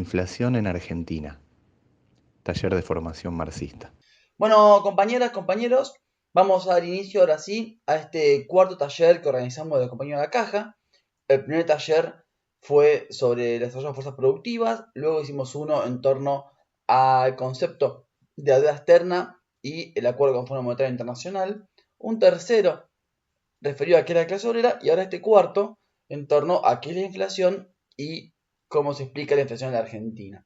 inflación en Argentina. Taller de formación marxista. Bueno, compañeras, compañeros, vamos a dar inicio ahora sí a este cuarto taller que organizamos de compañero de la caja. El primer taller fue sobre el desarrollo de fuerzas productivas, luego hicimos uno en torno al concepto de la deuda externa y el acuerdo con el Fondo Monetario Internacional, un tercero referido a qué es la clase obrera y ahora este cuarto en torno a qué es la inflación y cómo se explica la inflación en la Argentina.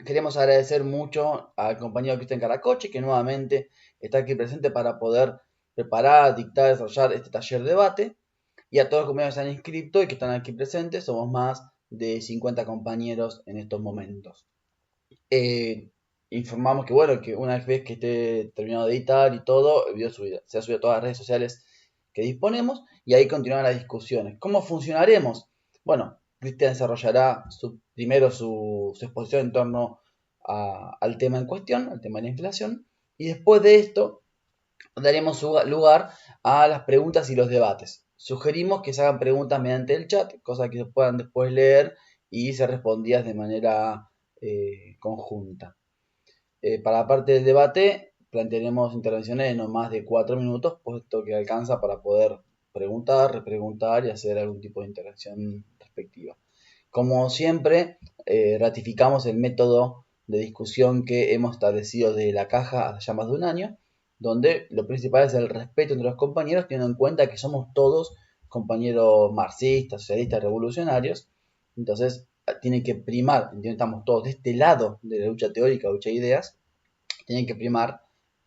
Queremos agradecer mucho al compañero Cristian Caracoche, que nuevamente está aquí presente para poder preparar, dictar, desarrollar este taller de debate, y a todos los compañeros que se han inscrito y que están aquí presentes. Somos más de 50 compañeros en estos momentos. Eh, Informamos que, bueno, que una vez que esté terminado de editar y todo, el video se ha subido a todas las redes sociales que disponemos, y ahí continuarán las discusiones. ¿Cómo funcionaremos? Bueno, Cristian desarrollará primero su exposición en torno al tema en cuestión, al tema de la inflación, y después de esto daremos lugar a las preguntas y los debates. Sugerimos que se hagan preguntas mediante el chat, cosas que se puedan después leer y ser respondidas de manera conjunta. Para la parte del debate, plantearemos intervenciones de no más de 4 minutos, puesto que alcanza para poder preguntar, repreguntar y hacer algún tipo de interacción respectiva. Como siempre, ratificamos el método de discusión que hemos establecido desde la caja hace ya más de un año, donde lo principal es el respeto entre los compañeros, teniendo en cuenta que somos todos compañeros marxistas, socialistas, revolucionarios. Entonces, tiene que primar, estamos todos de este lado de la lucha teórica, lucha de ideas, tienen que primar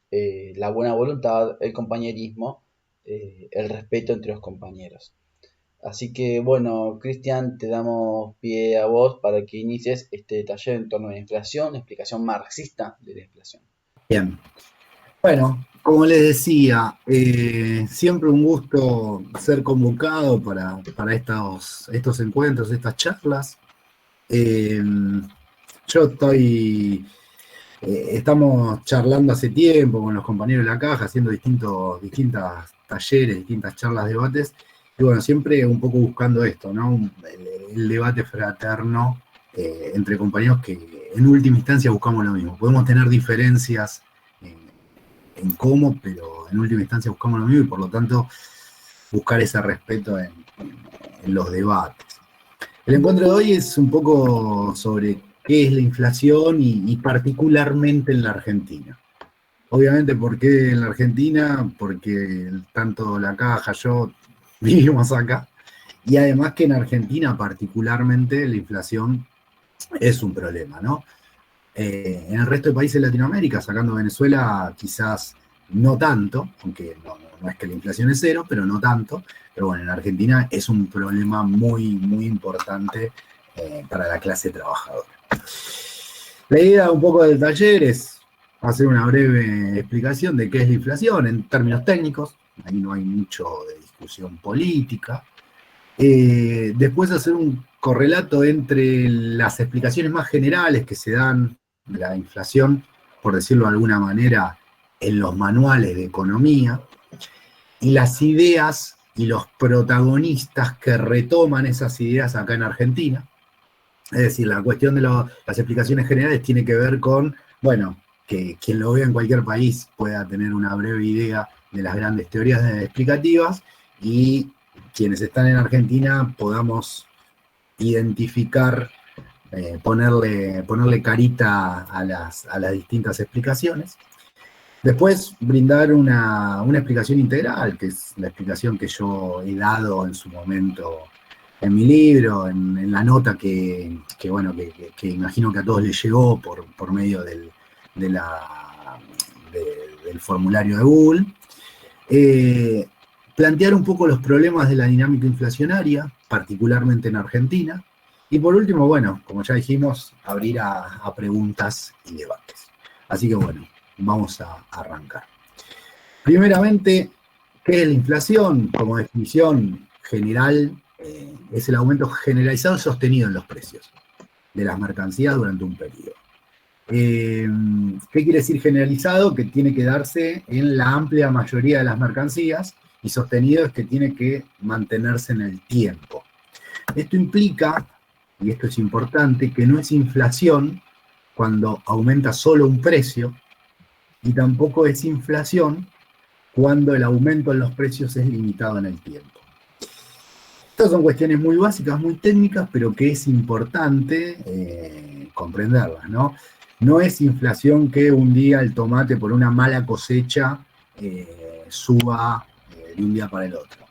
la buena voluntad, el compañerismo, el respeto entre los compañeros. Así que bueno, Cristian, te damos pie a vos para que inicies este taller en torno a la inflación, explicación marxista de la inflación. Bien. Bueno, como les decía, siempre un gusto ser convocado para estos encuentros, estas charlas. Estamos charlando hace tiempo con los compañeros de la caja, haciendo distintas talleres, distintas charlas, debates, y bueno, siempre un poco buscando esto, ¿no? El debate fraterno entre compañeros que en última instancia buscamos lo mismo. Podemos tener diferencias en cómo, pero en última instancia buscamos lo mismo y por lo tanto buscar ese respeto en los debates. El encuentro de hoy es un poco sobre qué es la inflación y particularmente en la Argentina. Obviamente, ¿por qué en la Argentina? Porque tanto la caja, yo vivimos acá, y además que en Argentina particularmente la inflación es un problema, ¿no? En el resto de países de Latinoamérica, sacando Venezuela, quizás no tanto, aunque no es que la inflación es cero, pero no tanto. Pero bueno, en Argentina es un problema muy, muy importante para la clase trabajadora. La idea un poco del taller es hacer una breve explicación de qué es la inflación en términos técnicos. Ahí no hay mucho de discusión política. Después hacer un correlato entre las explicaciones más generales que se dan de la inflación, por decirlo de alguna manera, en los manuales de economía, y las ideas y los protagonistas que retoman esas ideas acá en Argentina. Es decir, la cuestión de las explicaciones generales tiene que ver con, bueno, que quien lo vea en cualquier país pueda tener una breve idea de las grandes teorías explicativas y quienes están en Argentina podamos identificar, ponerle carita a las distintas explicaciones. Después, brindar una explicación integral, que es la explicación que yo he dado en su momento en mi libro, en la nota que imagino que a todos les llegó por medio del formulario de Google. Plantear un poco los problemas de la dinámica inflacionaria, particularmente en Argentina. Y por último, bueno, como ya dijimos, abrir a preguntas y debates. Así que bueno, vamos a arrancar. Primeramente, ¿qué es la inflación? Como definición general, es el aumento generalizado y sostenido en los precios de las mercancías durante un periodo. ¿Qué quiere decir generalizado? Que tiene que darse en la amplia mayoría de las mercancías, y sostenido es que tiene que mantenerse en el tiempo. Esto implica y esto es importante, que no es inflación cuando aumenta solo un precio, y tampoco es inflación cuando el aumento en los precios es limitado en el tiempo. Estas son cuestiones muy básicas, muy técnicas, pero que es importante comprenderlas, ¿no? No es inflación que un día el tomate por una mala cosecha suba de un día para el otro,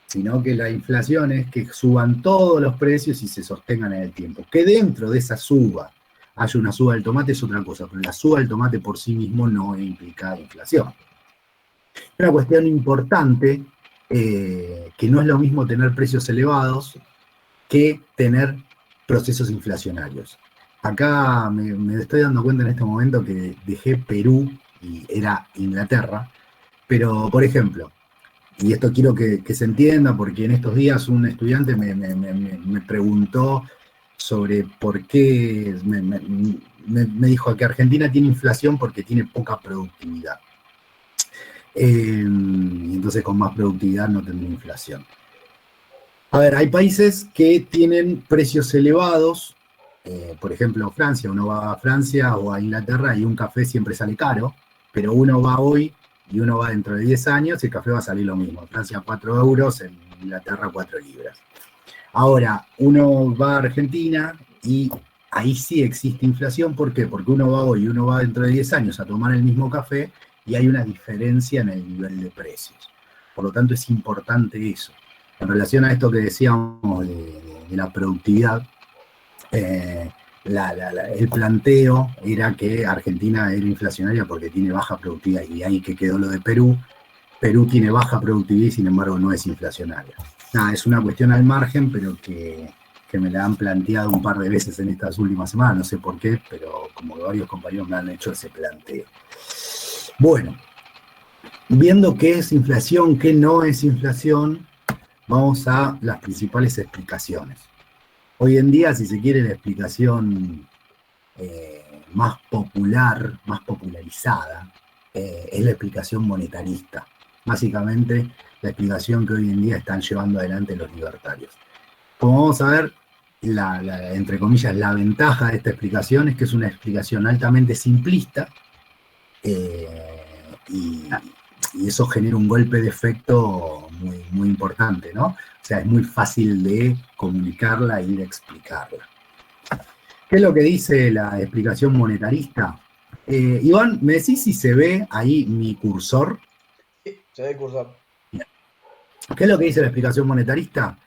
sino que la inflación es que suban todos los precios y se sostengan en el tiempo. Que dentro de esa suba haya una suba del tomate es otra cosa, pero la suba del tomate por sí mismo no implica inflación. Una cuestión importante, que no es lo mismo tener precios elevados que tener procesos inflacionarios. Acá me estoy dando cuenta en este momento que dejé Perú y era Inglaterra, pero por ejemplo, y esto quiero que se entienda porque en estos días un estudiante me preguntó sobre por qué, me dijo que Argentina tiene inflación porque tiene poca productividad. Entonces con más productividad no tendría inflación. A ver, hay países que tienen precios elevados, por ejemplo Francia, uno va a Francia o a Inglaterra y un café siempre sale caro, pero uno va hoy y uno va dentro de 10 años y el café va a salir lo mismo. En Francia 4 euros, en Inglaterra 4 libras. Ahora, uno va a Argentina y ahí sí existe inflación. ¿Por qué? Porque uno va hoy y uno va dentro de 10 años a tomar el mismo café y hay una diferencia en el nivel de precios. Por lo tanto, es importante eso. En relación a esto que decíamos de la productividad, el planteo era que Argentina era inflacionaria porque tiene baja productividad, y ahí que quedó lo de Perú. Perú tiene baja productividad y sin embargo no es inflacionaria. Nada, es una cuestión al margen, pero que me la han planteado un par de veces en estas últimas semanas, no sé por qué, pero como que varios compañeros me han hecho ese planteo. Bueno, viendo qué es inflación, qué no es inflación, vamos a las principales explicaciones. Hoy en día, si se quiere, la explicación más popular, más popularizada, es la explicación monetarista. Básicamente, la explicación que hoy en día están llevando adelante los libertarios. Como vamos a ver, entre comillas, la ventaja de esta explicación es que es una explicación altamente simplista, y eso genera un golpe de efecto muy, muy importante, ¿no? O sea, es muy fácil de comunicarla y de explicarla. ¿Qué es lo que dice la explicación monetarista? Iván, ¿me decís si se ve ahí mi cursor? Sí, se ve el cursor. ¿Qué es lo que dice la explicación monetarista?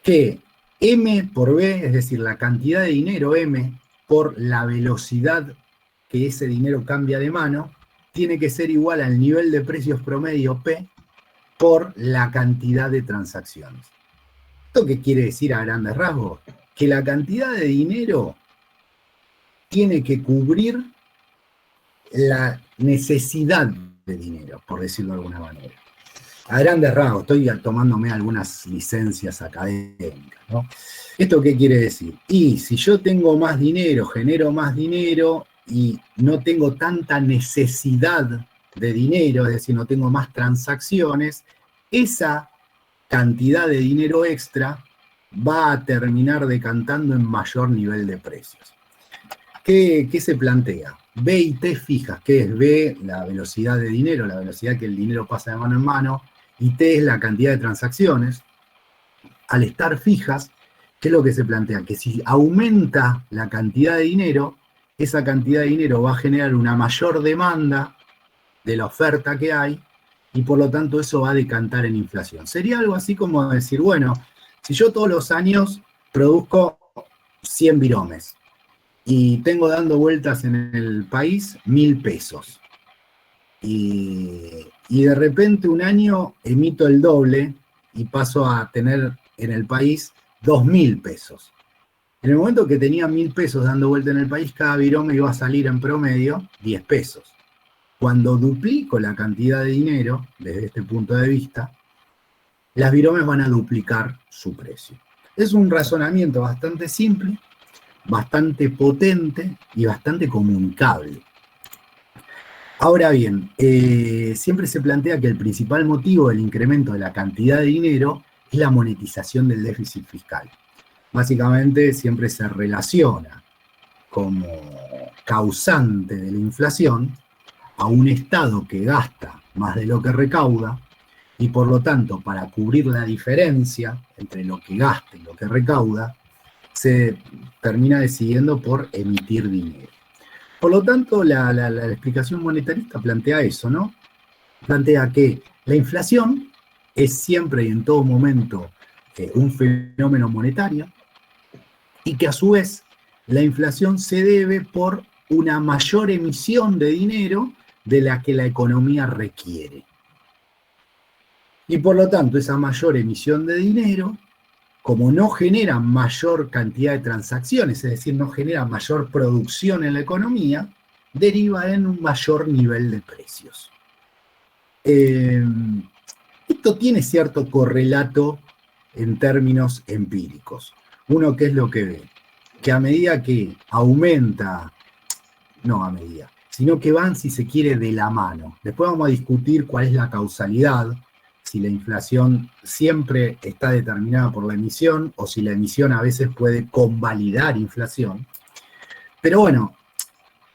Que M por B, es decir, la cantidad de dinero M por la velocidad que ese dinero cambia de mano, tiene que ser igual al nivel de precios promedio P por la cantidad de transacciones. ¿Esto qué quiere decir a grandes rasgos? Que la cantidad de dinero tiene que cubrir la necesidad de dinero, por decirlo de alguna manera. A grandes rasgos, estoy tomándome algunas licencias académicas, ¿no? ¿Esto qué quiere decir? Y si yo tengo más dinero, genero más dinero y no tengo tanta necesidad de dinero, es decir, no tengo más transacciones, esa cantidad de dinero extra va a terminar decantando en mayor nivel de precios. ¿Qué se plantea? B y T fijas, que es B, la velocidad de dinero, la velocidad que el dinero pasa de mano en mano, y T es la cantidad de transacciones. Al estar fijas, ¿qué es lo que se plantea? Que si aumenta la cantidad de dinero, esa cantidad de dinero va a generar una mayor demanda de la oferta que hay, y por lo tanto eso va a decantar en inflación. Sería algo así como decir, bueno, si yo todos los años produzco 100 viromes, y tengo dando vueltas en el país 1.000 pesos. Y de repente un año emito el doble y paso a tener en el país 2.000 pesos. En el momento que tenía 1.000 pesos dando vuelta en el país, cada virome iba a salir en promedio 10 pesos. Cuando duplico la cantidad de dinero, desde este punto de vista, las viromes van a duplicar su precio. Es un razonamiento bastante simple, bastante potente y bastante comunicable. Ahora bien, siempre se plantea que el principal motivo del incremento de la cantidad de dinero es la monetización del déficit fiscal. básicamente siempre se relaciona como causante de la inflación a un Estado que gasta más de lo que recauda y por lo tanto para cubrir la diferencia entre lo que gasta y lo que recauda se termina decidiendo por emitir dinero. Por lo tanto, la explicación monetarista plantea eso, ¿no? Plantea que la inflación es siempre y en todo momento un fenómeno monetario y que a su vez la inflación se debe por una mayor emisión de dinero de la que la economía requiere. Y por lo tanto, esa mayor emisión de dinero, como no genera mayor cantidad de transacciones, es decir, no genera mayor producción en la economía, deriva en un mayor nivel de precios. Esto tiene cierto correlato en términos empíricos. Uno, ¿qué es lo que ve? Que a medida que aumenta, no a medida, sino que van, si se quiere, de la mano. Después vamos a discutir cuál es la causalidad, si la inflación siempre está determinada por la emisión o si la emisión a veces puede convalidar inflación. Pero bueno,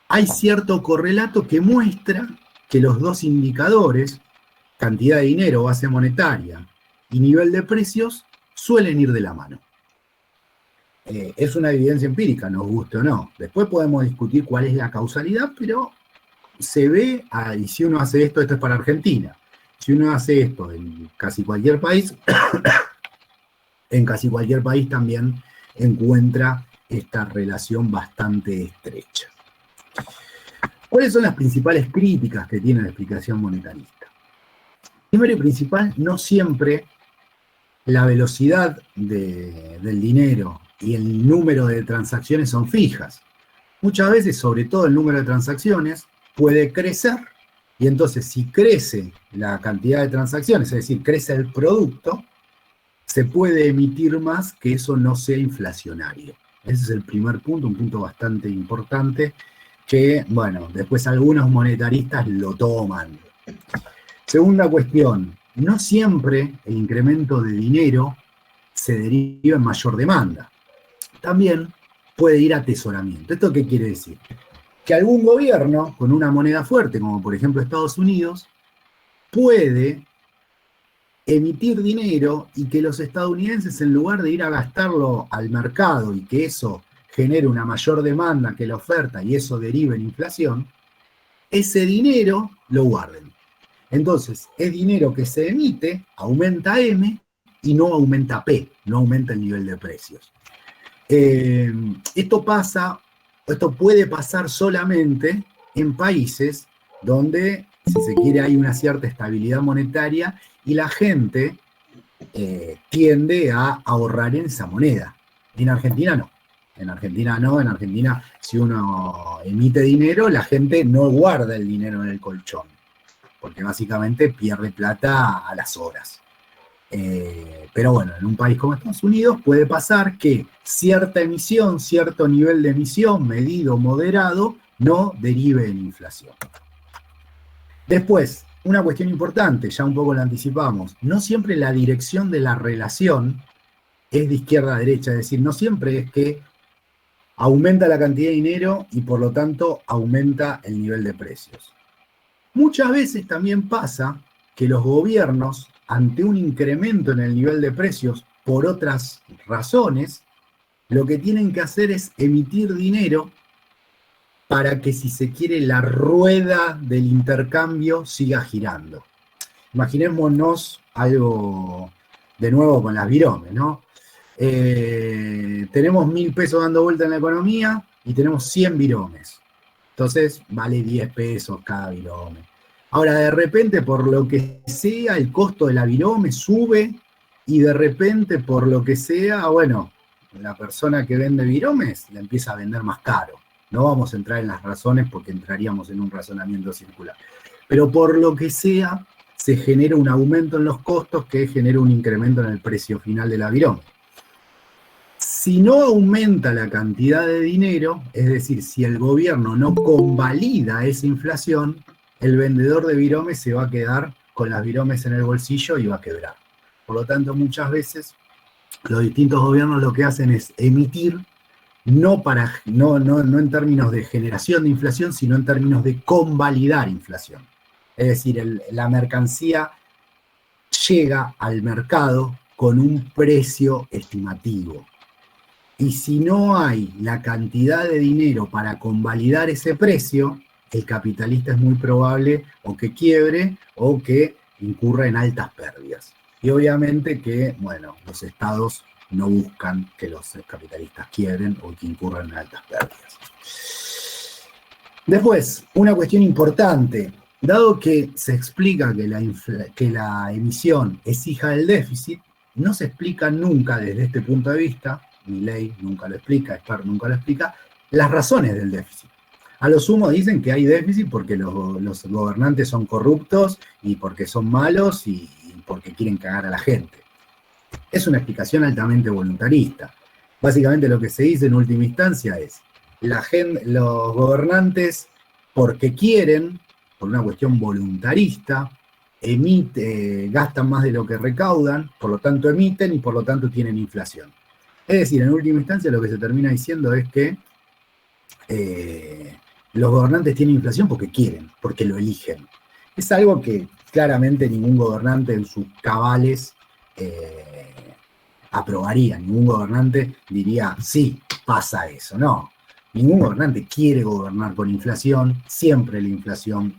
hay cierto correlato que muestra que los dos indicadores, cantidad de dinero, base monetaria y nivel de precios, suelen ir de la mano. Es una evidencia empírica, nos guste o no. Después podemos discutir cuál es la causalidad, pero se ve, y si uno hace esto es para Argentina, si uno hace esto en casi cualquier país, en casi cualquier país también encuentra esta relación bastante estrecha. ¿Cuáles son las principales críticas que tiene la explicación monetarista? Primero y principal, no siempre la velocidad del dinero y el número de transacciones son fijas. Muchas veces, sobre todo el número de transacciones, puede crecer, y entonces si crece la cantidad de transacciones, es decir, crece el producto, se puede emitir más que eso no sea inflacionario. Ese es el primer punto, un punto bastante importante que, bueno, después algunos monetaristas lo toman. Segunda cuestión, no siempre el incremento de dinero se deriva en mayor demanda. También puede ir a atesoramiento. ¿Esto qué quiere decir? Que algún gobierno con una moneda fuerte, como por ejemplo Estados Unidos, puede emitir dinero y que los estadounidenses, en lugar de ir a gastarlo al mercado y que eso genere una mayor demanda que la oferta y eso derive en inflación, ese dinero lo guarden. Entonces, es dinero que se emite, aumenta M y no aumenta P, no aumenta el nivel de precios. Esto puede pasar solamente en países donde, si se quiere, hay una cierta estabilidad monetaria y la gente tiende a ahorrar en esa moneda. En Argentina no. En Argentina, si uno emite dinero, la gente no guarda el dinero en el colchón, porque básicamente pierde plata a las horas. Pero bueno, en un país como Estados Unidos puede pasar que cierta emisión, cierto nivel de emisión, medido, moderado, no derive en inflación. Después, una cuestión importante, ya un poco la anticipamos, no siempre la dirección de la relación es de izquierda a derecha, es decir, no siempre es que aumenta la cantidad de dinero y por lo tanto aumenta el nivel de precios. Muchas veces también pasa que los gobiernos, ante un incremento en el nivel de precios por otras razones, lo que tienen que hacer es emitir dinero para que, si se quiere, la rueda del intercambio siga girando. Imaginémonos algo de nuevo con las viromes, ¿no? Tenemos 1.000 pesos dando vuelta en la economía y tenemos 100 viromes. Entonces vale 10 pesos cada virome. Ahora, de repente, por lo que sea, el costo de la virome sube y de repente, por lo que sea, bueno, la persona que vende viromes la empieza a vender más caro. No vamos a entrar en las razones porque entraríamos en un razonamiento circular. Pero por lo que sea, se genera un aumento en los costos que genera un incremento en el precio final de la virome. Si no aumenta la cantidad de dinero, es decir, si el gobierno no convalida esa inflación, el vendedor de viromes se va a quedar con las viromes en el bolsillo y va a quebrar. Por lo tanto, muchas veces los distintos gobiernos lo que hacen es emitir, no en términos de generación de inflación, sino en términos de convalidar inflación. Es decir, la mercancía llega al mercado con un precio estimativo. Y si no hay la cantidad de dinero para convalidar ese precio, el capitalista es muy probable o que quiebre o que incurra en altas pérdidas. Y obviamente que, bueno, los estados no buscan que los capitalistas quiebren o que incurran en altas pérdidas. Después, una cuestión importante. Dado que se explica que la emisión es hija del déficit, no se explica nunca desde este punto de vista, Milei nunca lo explica, Spar nunca lo explica, las razones del déficit. A lo sumo dicen que hay déficit porque los gobernantes son corruptos y porque son malos y porque quieren cagar a la gente. Es una explicación altamente voluntarista. Básicamente lo que se dice en última instancia es, los gobernantes, porque quieren, por una cuestión voluntarista, gastan más de lo que recaudan, por lo tanto emiten y por lo tanto tienen inflación. Es decir, en última instancia lo que se termina diciendo es que los gobernantes tienen inflación porque quieren, porque lo eligen. Es algo que claramente ningún gobernante en sus cabales aprobaría, ningún gobernante diría, sí, pasa eso, no. Ningún gobernante quiere gobernar con inflación, siempre la inflación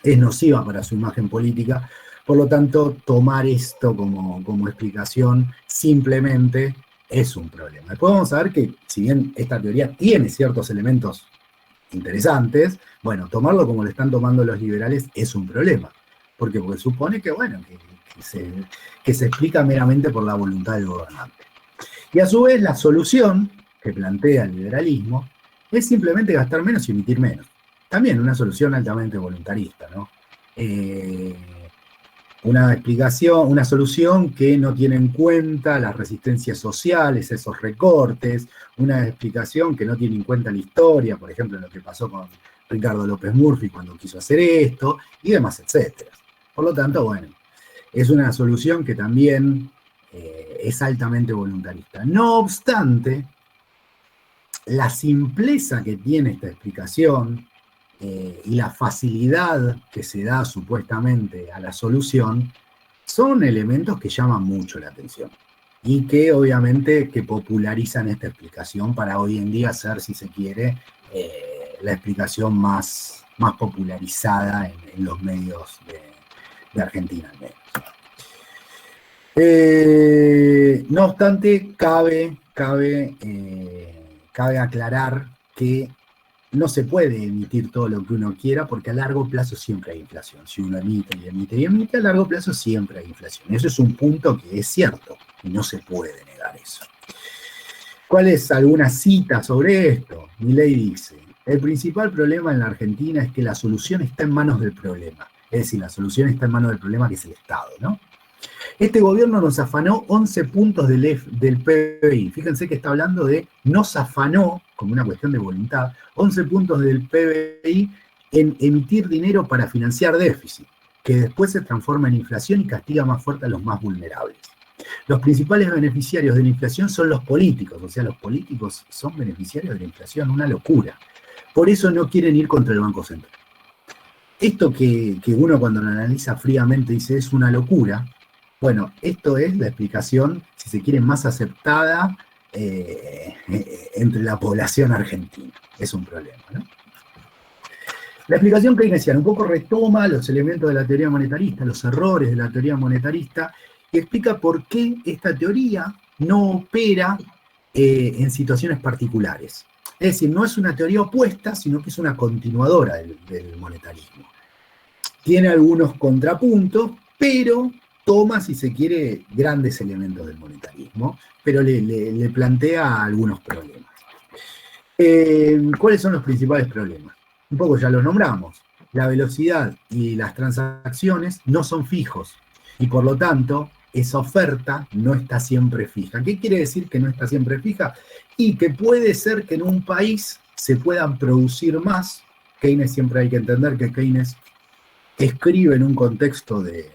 es nociva para su imagen política, por lo tanto, tomar esto como explicación simplemente es un problema. Después vamos a ver que, si bien esta teoría tiene ciertos elementos interesantes, bueno, tomarlo como lo están tomando los liberales es un problema. ¿Por qué? Porque supone que, bueno, que se explica meramente por la voluntad del gobernante. Y a su vez, la solución que plantea el liberalismo es simplemente gastar menos y emitir menos. También una solución altamente voluntarista, ¿no? Una solución que no tiene en cuenta las resistencias sociales, esos recortes, una explicación que no tiene en cuenta la historia, por ejemplo, lo que pasó con Ricardo López Murphy cuando quiso hacer esto, y demás, etcétera. Por lo tanto, bueno, es una solución que también es altamente voluntarista. No obstante, la simpleza que tiene esta explicación y la facilidad que se da supuestamente a la solución son elementos que llaman mucho la atención y que obviamente que popularizan esta explicación para hoy en día ser, si se quiere, la explicación más popularizada en los medios de Argentina al menos. No obstante, cabe aclarar que no se puede emitir todo lo que uno quiera porque a largo plazo siempre hay inflación. Si uno emite y emite y emite, a largo plazo siempre hay inflación. Eso es un punto que es cierto y no se puede negar eso. ¿Cuál es alguna cita sobre esto? Milei dice, el principal problema en la Argentina es que la solución está en manos del problema. Es decir, la solución está en manos del problema que es el Estado, ¿no? Este gobierno nos afanó 11 puntos del PBI. Fíjense que está hablando de nos afanó, como una cuestión de voluntad, 11 puntos del PBI en emitir dinero para financiar déficit, que después se transforma en inflación y castiga más fuerte a los más vulnerables. Los principales beneficiarios de la inflación son los políticos, o sea, los políticos son beneficiarios de la inflación, una locura. Por eso no quieren ir contra el Banco Central. Esto que uno cuando lo analiza fríamente dice es una locura. Bueno, esto es la explicación, si se quiere, más aceptada entre la población argentina. Es un problema, ¿no? La explicación keynesiana un poco retoma los elementos de la teoría monetarista, los errores de la teoría monetarista, y explica por qué esta teoría no opera en situaciones particulares. Es decir, no es una teoría opuesta, sino que es una continuadora del monetarismo. Tiene algunos contrapuntos, pero toma, si se quiere, grandes elementos del monetarismo, pero le plantea algunos problemas. ¿Cuáles son los principales problemas? Un poco ya los nombramos. La velocidad y las transacciones no son fijos, y por lo tanto, esa oferta no está siempre fija. ¿Qué quiere decir que no está siempre fija? Y que puede ser que en un país se puedan producir más. Keynes, siempre hay que entender que Keynes escribe en un contexto de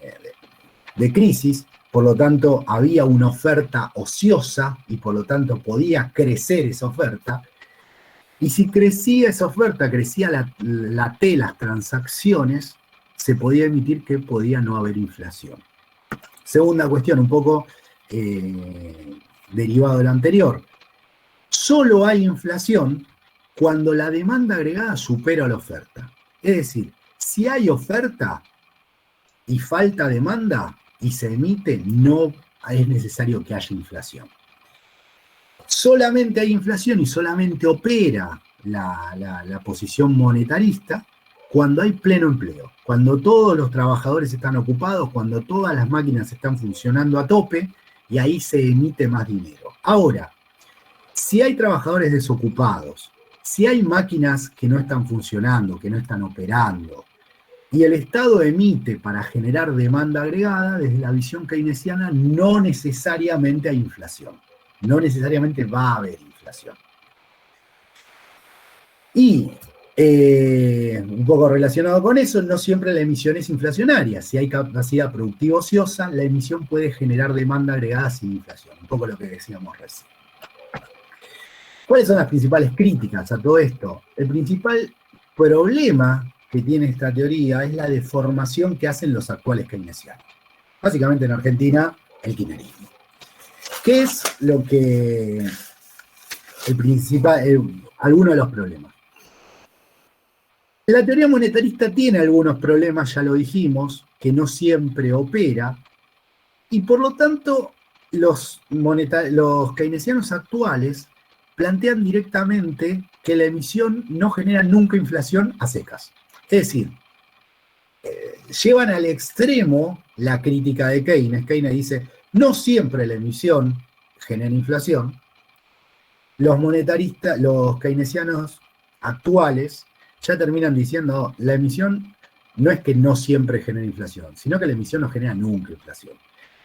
crisis, por lo tanto había una oferta ociosa y por lo tanto podía crecer esa oferta. Y si crecía esa oferta, crecía la T, las transacciones, se podía emitir que podía no haber inflación. Segunda cuestión, un poco derivado de lo anterior. Solo hay inflación cuando la demanda agregada supera la oferta. Es decir, si hay oferta y falta demanda y se emite, no es necesario que haya inflación. Solamente hay inflación y solamente opera la posición monetarista cuando hay pleno empleo, cuando todos los trabajadores están ocupados, cuando todas las máquinas están funcionando a tope y ahí se emite más dinero. Ahora, si hay trabajadores desocupados, si hay máquinas que no están funcionando, que no están operando, y el Estado emite para generar demanda agregada, desde la visión keynesiana no necesariamente hay inflación. No necesariamente va a haber inflación. Y un poco relacionado con eso, no siempre la emisión es inflacionaria. Si hay capacidad productiva ociosa, la emisión puede generar demanda agregada sin inflación. Un poco lo que decíamos recién. ¿Cuáles son las principales críticas a todo esto? El principal problema que tiene esta teoría es la deformación que hacen los actuales keynesianos. Básicamente en Argentina, el kirchnerismo. ¿Qué es lo que el principal, alguno de los problemas? La teoría monetarista tiene algunos problemas, ya lo dijimos, que no siempre opera, y por lo tanto los keynesianos actuales plantean directamente que la emisión no genera nunca inflación a secas. Es decir, llevan al extremo la crítica de Keynes. Keynes dice, no siempre la emisión genera inflación. Los keynesianos actuales ya terminan diciendo, la emisión no es que no siempre genera inflación, sino que la emisión no genera nunca inflación.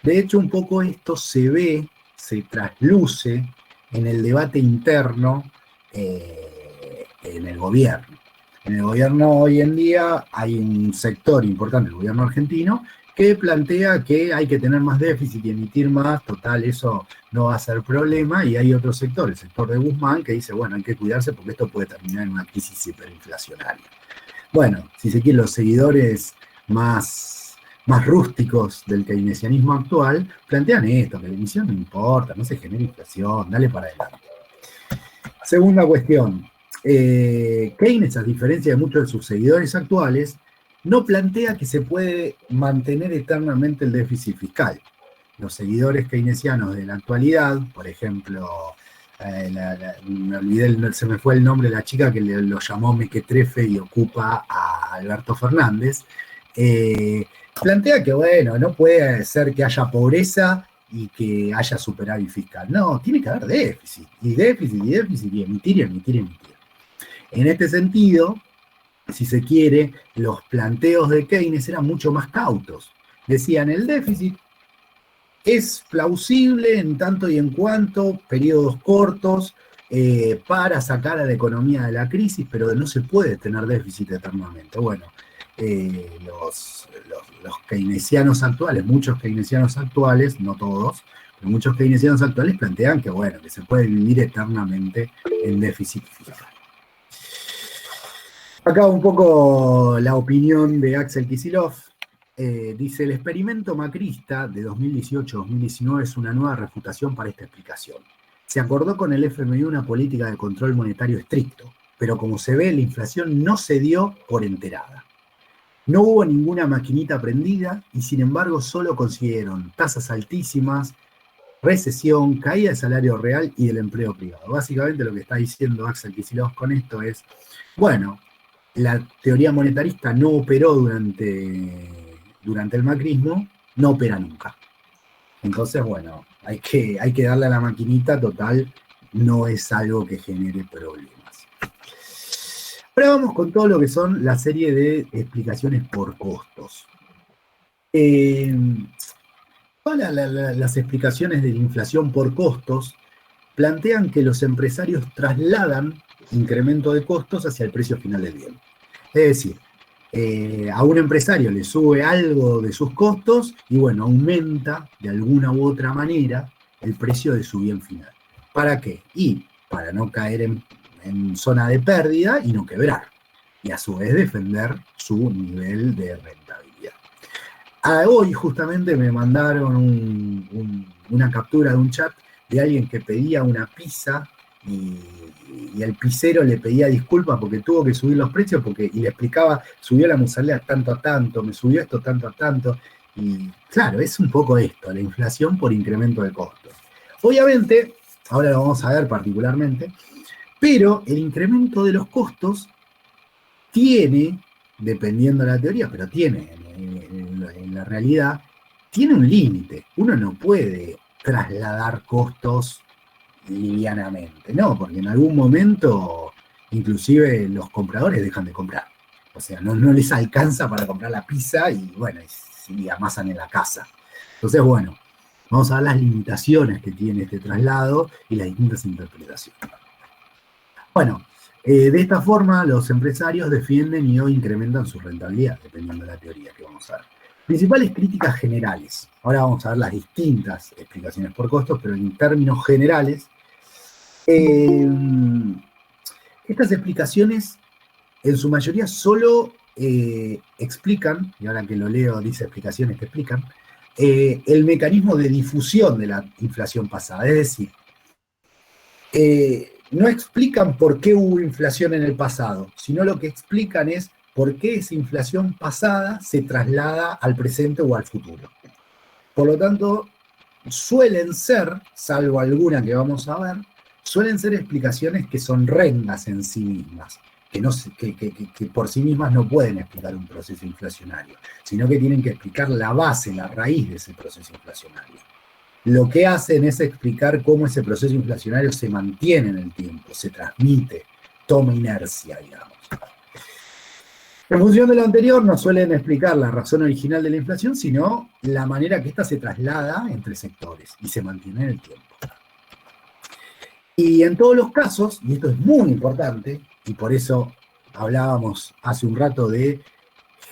De hecho, un poco esto se ve, se trasluce en el debate interno en el gobierno. En el gobierno hoy en día hay un sector importante, el gobierno argentino, que plantea que hay que tener más déficit y emitir más, total, eso no va a ser problema, y hay otro sector, el sector de Guzmán, que dice, bueno, hay que cuidarse porque esto puede terminar en una crisis hiperinflacionaria. Bueno, si se quieren, los seguidores más rústicos del keynesianismo actual plantean esto, que la emisión no importa, no se genera inflación, dale para adelante. Segunda cuestión, Keynes, a diferencia de muchos de sus seguidores actuales, no plantea que se puede mantener eternamente el déficit fiscal. Los seguidores keynesianos de la actualidad, por ejemplo, me olvidé, se me fue el nombre de la chica que lo llamó mequetrefe y ocupa a Alberto Fernández, plantea que, bueno, no puede ser que haya pobreza y que haya superávit fiscal. No, tiene que haber déficit, y déficit, y déficit, y emitir, y emitir, y emitir. En este sentido, si se quiere, los planteos de Keynes eran mucho más cautos. Decían, el déficit es plausible en tanto y en cuanto periodos cortos para sacar a la economía de la crisis, pero no se puede tener déficit eternamente. Bueno, los keynesianos actuales, muchos keynesianos actuales, no todos, pero muchos keynesianos actuales plantean que, bueno, que se puede vivir eternamente en déficit fiscal. Acá un poco la opinión de Axel Kicillof. Dice, el experimento macrista de 2018-2019 es una nueva refutación para esta explicación. Se acordó con el FMI una política de control monetario estricto, pero como se ve, la inflación no se dio por enterada. No hubo ninguna maquinita prendida y sin embargo solo consiguieron tasas altísimas, recesión, caída del salario real y del empleo privado. Básicamente lo que está diciendo Axel Kicillof con esto es, bueno, la teoría monetarista no operó durante el macrismo, no opera nunca. Entonces, bueno, hay que darle a la maquinita, total, no es algo que genere problemas. Ahora vamos con todo lo que son la serie de explicaciones por costos. Todas las explicaciones de la inflación por costos plantean que los empresarios trasladan incremento de costos hacia el precio final del bien. Es decir, a un empresario le sube algo de sus costos y bueno, aumenta de alguna u otra manera el precio de su bien final. ¿Para qué? Y para no caer en zona de pérdida y no quebrar. Y a su vez defender su nivel de rentabilidad. Hoy justamente me mandaron una captura de un chat de alguien que pedía una pizza y el pizzero le pedía disculpas porque tuvo que subir los precios y le explicaba, subió la mozzarella tanto a tanto, me subió esto tanto a tanto. Y claro, es un poco esto, la inflación por incremento de costos. Obviamente, ahora lo vamos a ver particularmente, pero el incremento de los costos tiene, dependiendo de la teoría, pero tiene en la realidad, tiene un límite. Uno no puede trasladar costos livianamente, ¿no? Porque en algún momento, inclusive los compradores dejan de comprar. O sea, no les alcanza para comprar la pizza y bueno, y amasan en la casa. Entonces, bueno, vamos a ver las limitaciones que tiene este traslado y las distintas interpretaciones. Bueno, de esta forma los empresarios defienden y o incrementan su rentabilidad, dependiendo de la teoría que vamos a ver. Principales críticas generales. Ahora vamos a ver las distintas explicaciones por costos, pero en términos generales, estas explicaciones en su mayoría solo explican, y ahora que lo leo dice explicaciones que explican, el mecanismo de difusión de la inflación pasada. Es decir, no explican por qué hubo inflación en el pasado, sino lo que explican es por qué esa inflación pasada se traslada al presente o al futuro. Por lo tanto, suelen ser, salvo alguna que vamos a ver, suelen ser explicaciones que son rengas en sí mismas, que por sí mismas no pueden explicar un proceso inflacionario, sino que tienen que explicar la base, la raíz de ese proceso inflacionario. Lo que hacen es explicar cómo ese proceso inflacionario se mantiene en el tiempo, se transmite, toma inercia, digamos. En función de lo anterior, no suelen explicar la razón original de la inflación, sino la manera que ésta se traslada entre sectores y se mantiene en el tiempo. Y en todos los casos, y esto es muy importante, y por eso hablábamos hace un rato de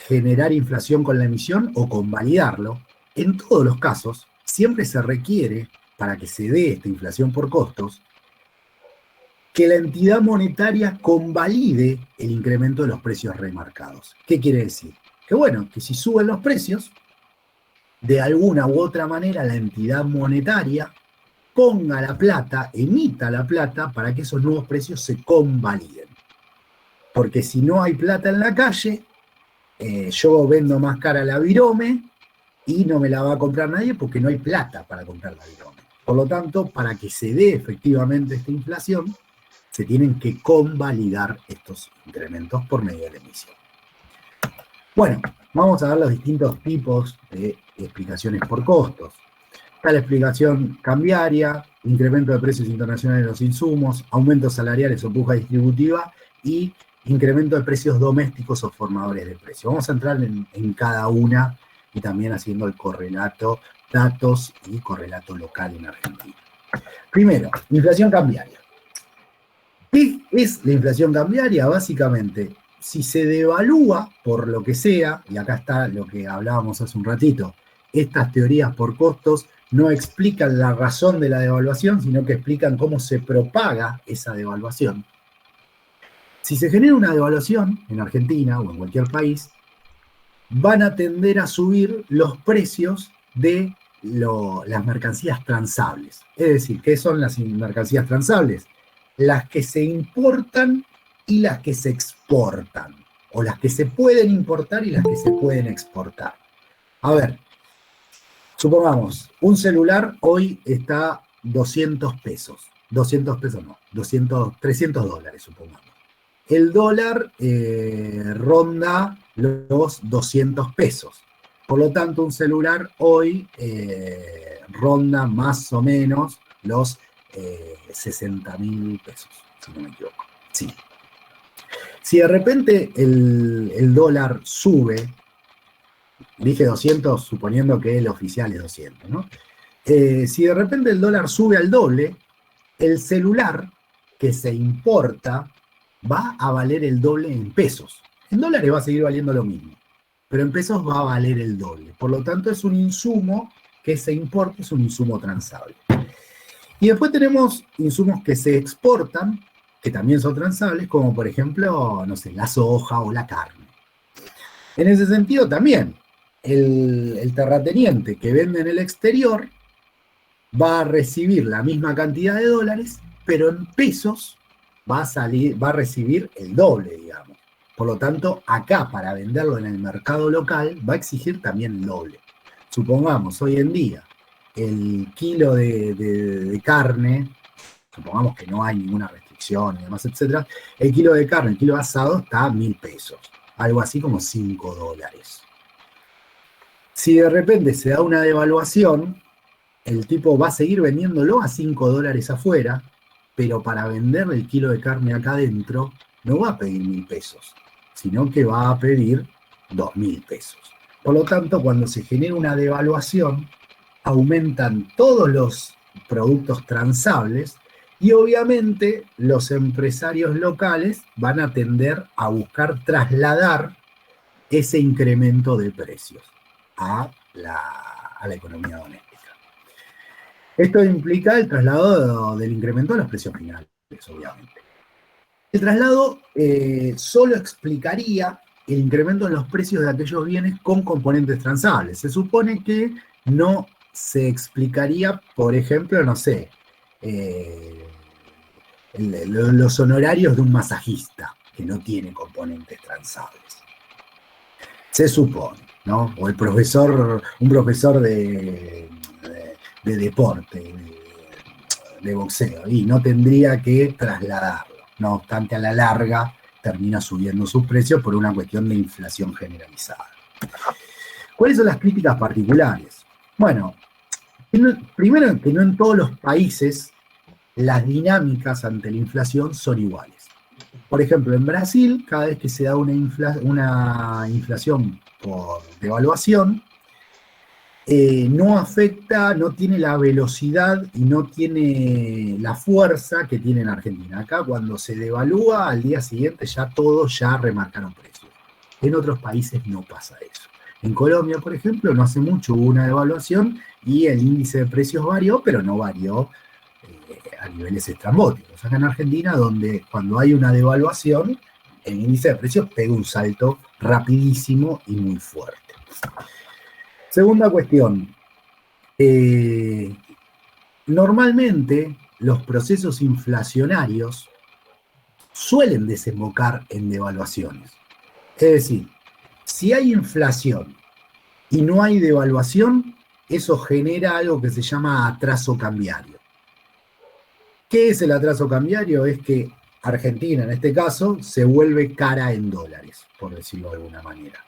generar inflación con la emisión o convalidarlo, en todos los casos siempre se requiere, para que se dé esta inflación por costos, que la entidad monetaria convalide el incremento de los precios remarcados. ¿Qué quiere decir? Que bueno, que si suben los precios, de alguna u otra manera la entidad monetaria ponga la plata, emita la plata para que esos nuevos precios se convaliden. Porque si no hay plata en la calle, yo vendo más cara la virome y no me la va a comprar nadie porque no hay plata para comprar la virome. Por lo tanto, para que se dé efectivamente esta inflación, se tienen que convalidar estos incrementos por medio de la emisión. Bueno, vamos a ver los distintos tipos de explicaciones por costos. Está la explicación cambiaria, incremento de precios internacionales de los insumos, aumentos salariales o puja distributiva y incremento de precios domésticos o formadores de precios. Vamos a entrar en cada una y también haciendo el correlato datos y correlato local en Argentina. Primero, inflación cambiaria. ¿Qué es la inflación cambiaria? Básicamente, si se devalúa por lo que sea, y acá está lo que hablábamos hace un ratito, estas teorías por costos no explican la razón de la devaluación, sino que explican cómo se propaga esa devaluación. Si se genera una devaluación en Argentina o en cualquier país, van a tender a subir los precios de las mercancías transables. Es decir, ¿qué son las mercancías transables? Las que se importan y las que se exportan, o las que se pueden importar y las que se pueden exportar. A ver, supongamos, un celular hoy está 200 pesos. 200 pesos no, 300 dólares, supongamos. El dólar ronda los 200 pesos. Por lo tanto, un celular hoy ronda más o menos los 60.000 pesos, si no me equivoco. Sí. Si de repente el dólar sube, dije 200 suponiendo que el oficial es 200, ¿no? Si de repente el dólar sube al doble, el celular que se importa va a valer el doble en pesos. Es En dólares va a seguir valiendo lo mismo, pero en pesos va a valer el doble. Por lo tanto, es un insumo que se importa, es un insumo transable. Y después tenemos insumos que se exportan, que también son transables, como por ejemplo, no sé, la soja o la carne. En ese sentido también, el terrateniente que vende en el exterior va a recibir la misma cantidad de dólares, pero en pesos va a recibir el doble, digamos. Por lo tanto, acá para venderlo en el mercado local va a exigir también el doble. Supongamos, hoy en día, el kilo de carne, supongamos que no hay ninguna restricción y demás, etcétera, el kilo de carne, el kilo de asado está a 1.000 pesos, algo así como $5. Si de repente se da una devaluación, el tipo va a seguir vendiéndolo a $5 afuera, pero para vender el kilo de carne acá adentro no va a pedir 1.000 pesos, sino que va a pedir 2.000 pesos. Por lo tanto, cuando se genera una devaluación, aumentan todos los productos transables y obviamente los empresarios locales van a tender a buscar trasladar ese incremento de precios a la economía doméstica. Esto implica el traslado del incremento a los precios finales, obviamente. El traslado solo explicaría el incremento en los precios de aquellos bienes con componentes transables. Se supone que no se explicaría, por ejemplo, no sé, los honorarios de un masajista que no tiene componentes transables. Se supone, ¿no? O un profesor de deporte, de boxeo, y no tendría que trasladarlo. No obstante, a la larga termina subiendo sus precios por una cuestión de inflación generalizada. ¿Cuáles son las críticas particulares? Bueno, primero que no en todos los países las dinámicas ante la inflación son iguales. Por ejemplo, en Brasil, cada vez que se da una inflación por devaluación, no afecta, no tiene la velocidad y no tiene la fuerza que tiene en Argentina. Acá cuando se devalúa, al día siguiente ya todos ya remarcaron precios. En otros países no pasa eso. En Colombia, por ejemplo, no hace mucho hubo una devaluación y el índice de precios varió, pero no varió a niveles estrambóticos. Acá en Argentina, donde cuando hay una devaluación, el índice de precios pega un salto rapidísimo y muy fuerte. Segunda cuestión. Normalmente los procesos inflacionarios suelen desembocar en devaluaciones. Es decir, si hay inflación y no hay devaluación, eso genera algo que se llama atraso cambiario. ¿Qué es el atraso cambiario? Es que Argentina, en este caso, se vuelve cara en dólares, por decirlo de alguna manera.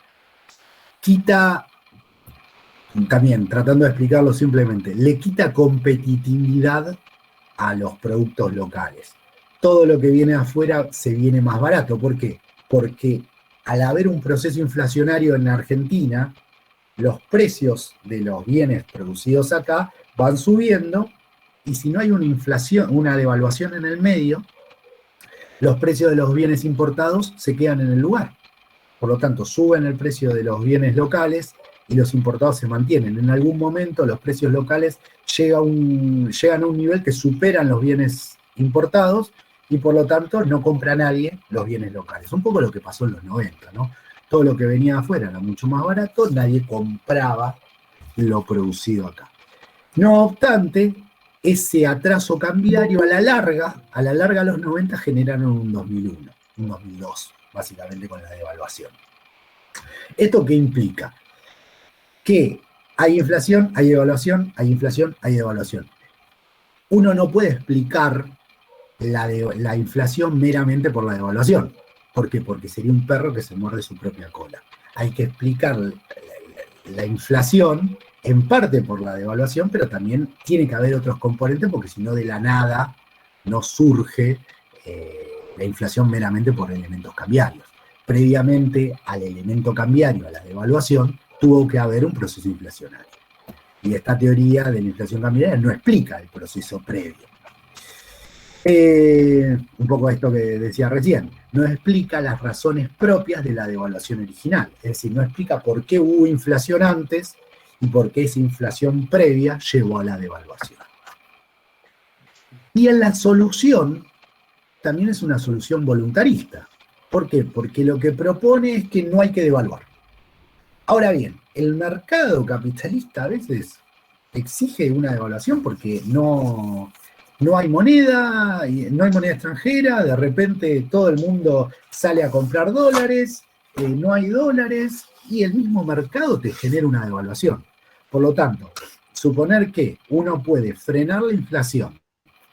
También, tratando de explicarlo simplemente, le quita competitividad a los productos locales. Todo lo que viene afuera se viene más barato. ¿Por qué? Porque al haber un proceso inflacionario en Argentina, los precios de los bienes producidos acá van subiendo y si no hay una devaluación en el medio, los precios de los bienes importados se quedan en el lugar. Por lo tanto, suben el precio de los bienes locales y los importados se mantienen. En algún momento los precios locales llegan a un nivel que superan los bienes importados y por lo tanto no compra nadie los bienes locales. Un poco lo que pasó en los 90, ¿no? Todo lo que venía de afuera era mucho más barato, nadie compraba lo producido acá. No obstante, ese atraso cambiario a la larga los 90 generaron un 2001, un 2002, básicamente con la devaluación. ¿Esto qué implica? Que hay inflación, hay devaluación, hay inflación, hay devaluación. Uno no puede explicar la inflación meramente por la devaluación. ¿Por qué? Porque sería un perro que se muerde su propia cola. Hay que explicar la inflación en parte por la devaluación, pero también tiene que haber otros componentes porque si no de la nada no surge la inflación meramente por elementos cambiarios. Previamente al elemento cambiario, a la devaluación, tuvo que haber un proceso inflacionario. Y esta teoría de la inflación cambiaria no explica el proceso previo. Un poco esto que decía recién, no explica las razones propias de la devaluación original, es decir, no explica por qué hubo inflación antes y por qué esa inflación previa llevó a la devaluación. Y en la solución, también es una solución voluntarista. ¿Por qué? Porque lo que propone es que no hay que devaluar. Ahora bien, el mercado capitalista a veces exige una devaluación porque no hay moneda, no hay moneda extranjera, de repente todo el mundo sale a comprar dólares, no hay dólares, y el mismo mercado te genera una devaluación. Por lo tanto, suponer que uno puede frenar la inflación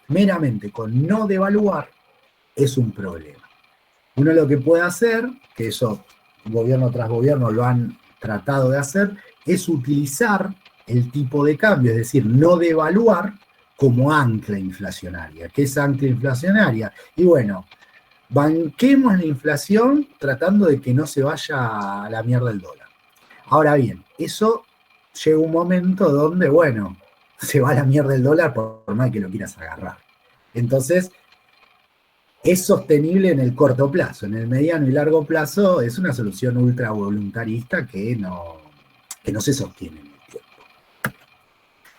meramente con no devaluar es un problema. Uno lo que puede hacer, que eso gobierno tras gobierno lo han tratado de hacer, es utilizar el tipo de cambio, es decir, no devaluar como ancla inflacionaria. ¿Qué es ancla inflacionaria? Y bueno, banquemos la inflación tratando de que no se vaya a la mierda el dólar. Ahora bien, eso llega un momento donde, bueno, se va a la mierda el dólar por más que lo quieras agarrar. Entonces, es sostenible en el corto plazo. En el mediano y largo plazo es una solución ultra voluntarista que no se sostiene en el tiempo.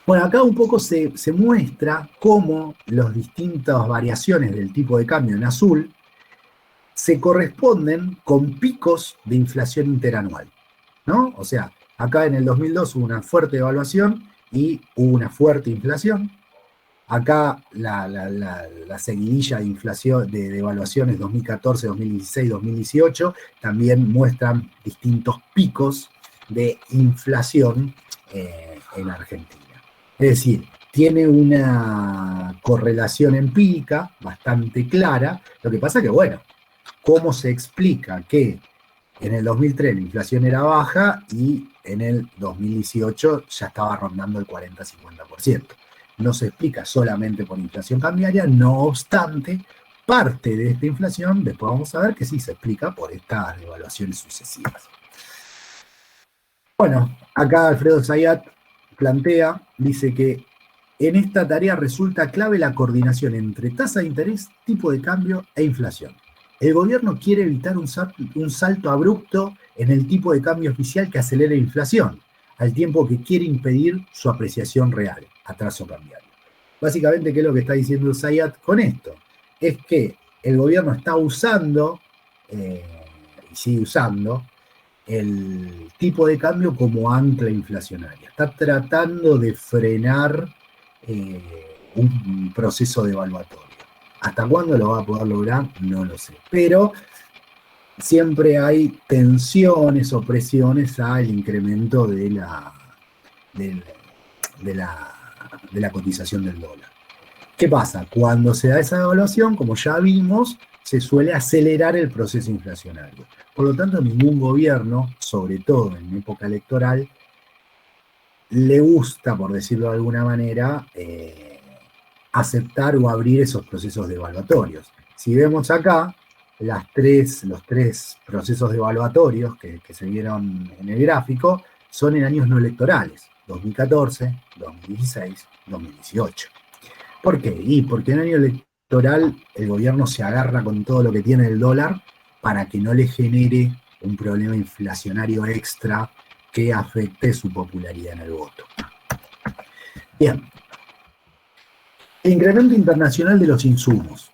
Bueno, acá un poco se muestra cómo las distintas variaciones del tipo de cambio en azul se corresponden con picos de inflación interanual, ¿no? O sea, acá en el 2002 hubo una fuerte devaluación y hubo una fuerte inflación. Acá la seguidilla de inflación, de devaluaciones 2014, 2016, 2018, también muestran distintos picos de inflación en Argentina. Es decir, tiene una correlación empírica bastante clara. Lo que pasa que, bueno, ¿cómo se explica que en el 2003 la inflación era baja y en el 2018 ya estaba rondando el 40-50%? No se explica solamente por inflación cambiaria, no obstante, parte de esta inflación, después vamos a ver que sí se explica por estas devaluaciones sucesivas. Bueno, acá Alfredo Zayat plantea, dice que en esta tarea resulta clave la coordinación entre tasa de interés, tipo de cambio e inflación. El gobierno quiere evitar un salto abrupto en el tipo de cambio oficial que acelere la inflación, al tiempo que quiere impedir su apreciación real, atraso cambiario. Básicamente, ¿qué es lo que está diciendo Zayat con esto? Es que el gobierno está usando, y sigue usando, el tipo de cambio como ancla inflacionaria. Está tratando de frenar un proceso devaluatorio. ¿Hasta cuándo lo va a poder lograr? No lo sé. Pero siempre hay tensiones o presiones al incremento de la cotización del dólar. ¿Qué pasa? Cuando se da esa devaluación, como ya vimos, se suele acelerar el proceso inflacionario. Por lo tanto, ningún gobierno, sobre todo en época electoral, le gusta, por decirlo de alguna manera, aceptar o abrir esos procesos devaluatorios. Si vemos acá, los tres procesos devaluatorios que se vieron en el gráfico son en años no electorales, 2014, 2016, 2018. ¿Por qué? Y porque en año electoral el gobierno se agarra con todo lo que tiene el dólar para que no le genere un problema inflacionario extra que afecte su popularidad en el voto. Bien. El incremento internacional de los insumos.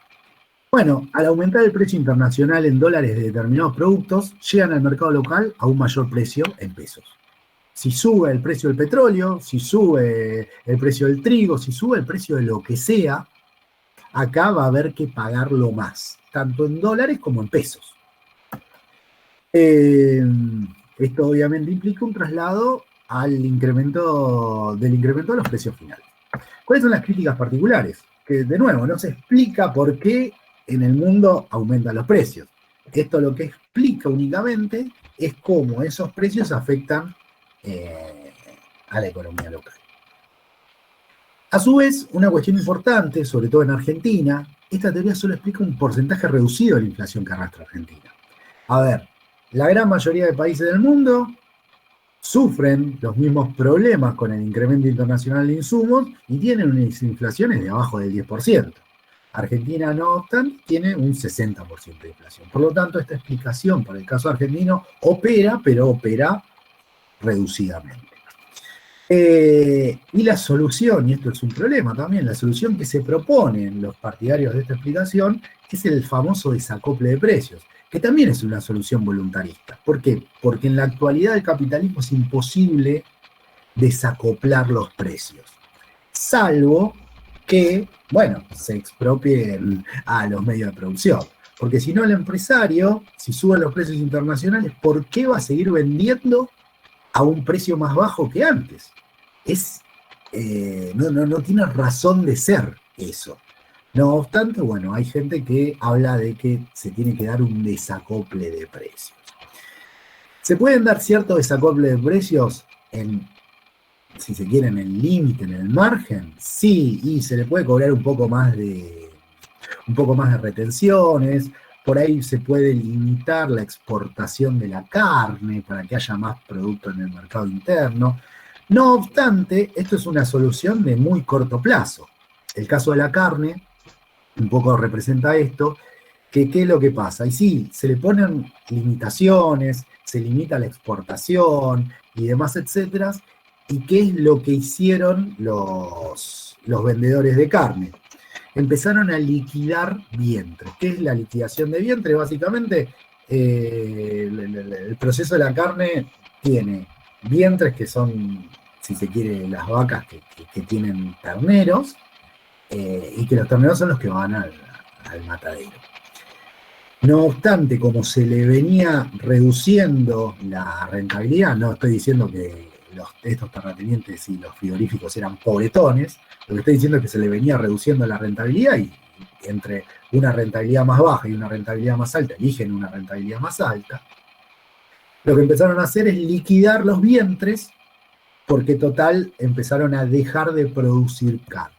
Bueno, al aumentar el precio internacional en dólares de determinados productos, llegan al mercado local a un mayor precio en pesos. Si sube el precio del petróleo, si sube el precio del trigo, si sube el precio de lo que sea, acá va a haber que pagarlo más, tanto en dólares como en pesos. Esto obviamente implica un traslado del incremento de los precios finales. ¿Cuáles son las críticas particulares? Que, de nuevo, no se explica por qué en el mundo aumentan los precios. Esto lo que explica únicamente es cómo esos precios afectan a la economía local. A su vez, una cuestión importante, sobre todo en Argentina, esta teoría solo explica un porcentaje reducido de la inflación que arrastra Argentina. A ver, la gran mayoría de países del mundo sufren los mismos problemas con el incremento internacional de insumos y tienen unas inflaciones de abajo del 10%. Argentina, no obstante, tiene un 60% de inflación. Por lo tanto, esta explicación para el caso argentino opera, pero opera reducidamente. Y la solución, y esto es un problema también, la solución que se proponen los partidarios de esta explicación es el famoso desacople de precios, que también es una solución voluntarista. ¿Por qué? Porque en la actualidad del capitalismo es imposible desacoplar los precios, salvo que, bueno, se expropien a los medios de producción. Porque si no, el empresario, si suben los precios internacionales, ¿por qué va a seguir vendiendo a un precio más bajo que antes? No tiene razón de ser eso. No obstante, bueno, hay gente que habla de que se tiene que dar un desacople de precios. ¿Se pueden dar cierto desacople de precios si se quiere, en el límite, en el margen? Sí, y se le puede cobrar un poco más de retenciones. Por ahí se puede limitar la exportación de la carne para que haya más producto en el mercado interno. No obstante, esto es una solución de muy corto plazo. El caso de la carne un poco representa esto, que ¿qué es lo que pasa? Y sí, se le ponen limitaciones, se limita la exportación y demás, etcétera. ¿Y qué es lo que hicieron los vendedores de carne? Empezaron a liquidar vientres. ¿Qué es la liquidación de vientre? Básicamente, el proceso de la carne tiene vientres que son, si se quiere, las vacas que tienen terneros, y que los terneros son los que van al matadero. No obstante, como se le venía reduciendo la rentabilidad, no estoy diciendo que estos terratenientes y los frigoríficos eran pobretones, lo que estoy diciendo es que se le venía reduciendo la rentabilidad y entre una rentabilidad más baja y una rentabilidad más alta, eligen una rentabilidad más alta. Lo que empezaron a hacer es liquidar los vientres porque total empezaron a dejar de producir carne.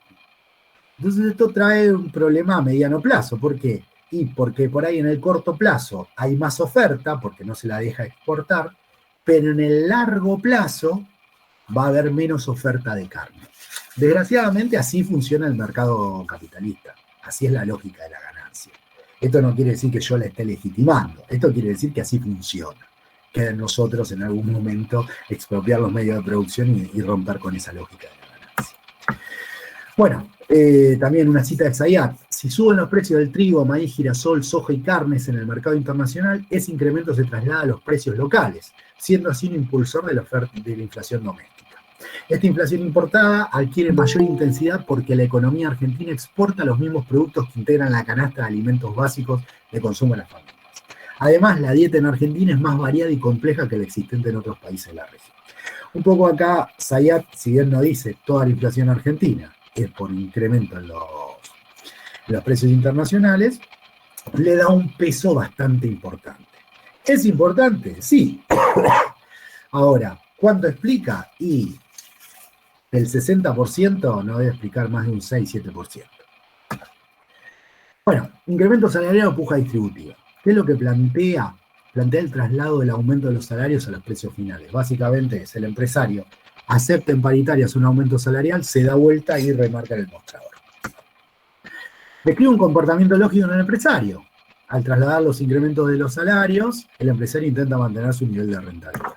Entonces esto trae un problema a mediano plazo. ¿Por qué? Y porque por ahí en el corto plazo hay más oferta porque no se la deja exportar, pero en el largo plazo va a haber menos oferta de carne. Desgraciadamente así funciona el mercado capitalista, así es la lógica de la ganancia. Esto no quiere decir que yo la esté legitimando, esto quiere decir que así funciona. Queda en nosotros en algún momento expropiar los medios de producción y romper con esa lógica de la ganancia. Bueno, también una cita de Zayat: si suben los precios del trigo, maíz, girasol, soja y carnes en el mercado internacional, ese incremento se traslada a los precios locales, siendo así un impulsor de la inflación doméstica. Esta inflación importada adquiere mayor intensidad porque la economía argentina exporta los mismos productos que integran la canasta de alimentos básicos de consumo de las familias. Además, la dieta en Argentina es más variada y compleja que la existente en otros países de la región. Un poco acá, Zayat, si bien no dice toda la inflación argentina es por incremento en los precios internacionales, le da un peso bastante importante. ¿Es importante? Sí. Ahora, ¿cuánto explica? Y el 60% no debe explicar más de un 6-7%. Bueno, incremento salarial o puja distributiva. ¿Qué es lo que plantea? Plantea el traslado del aumento de los salarios a los precios finales. Básicamente es el empresario acepta en paritarias un aumento salarial, se da vuelta y remarca en el mostrador. Describe un comportamiento lógico en el empresario. Al trasladar los incrementos de los salarios, el empresario intenta mantener su nivel de rentabilidad.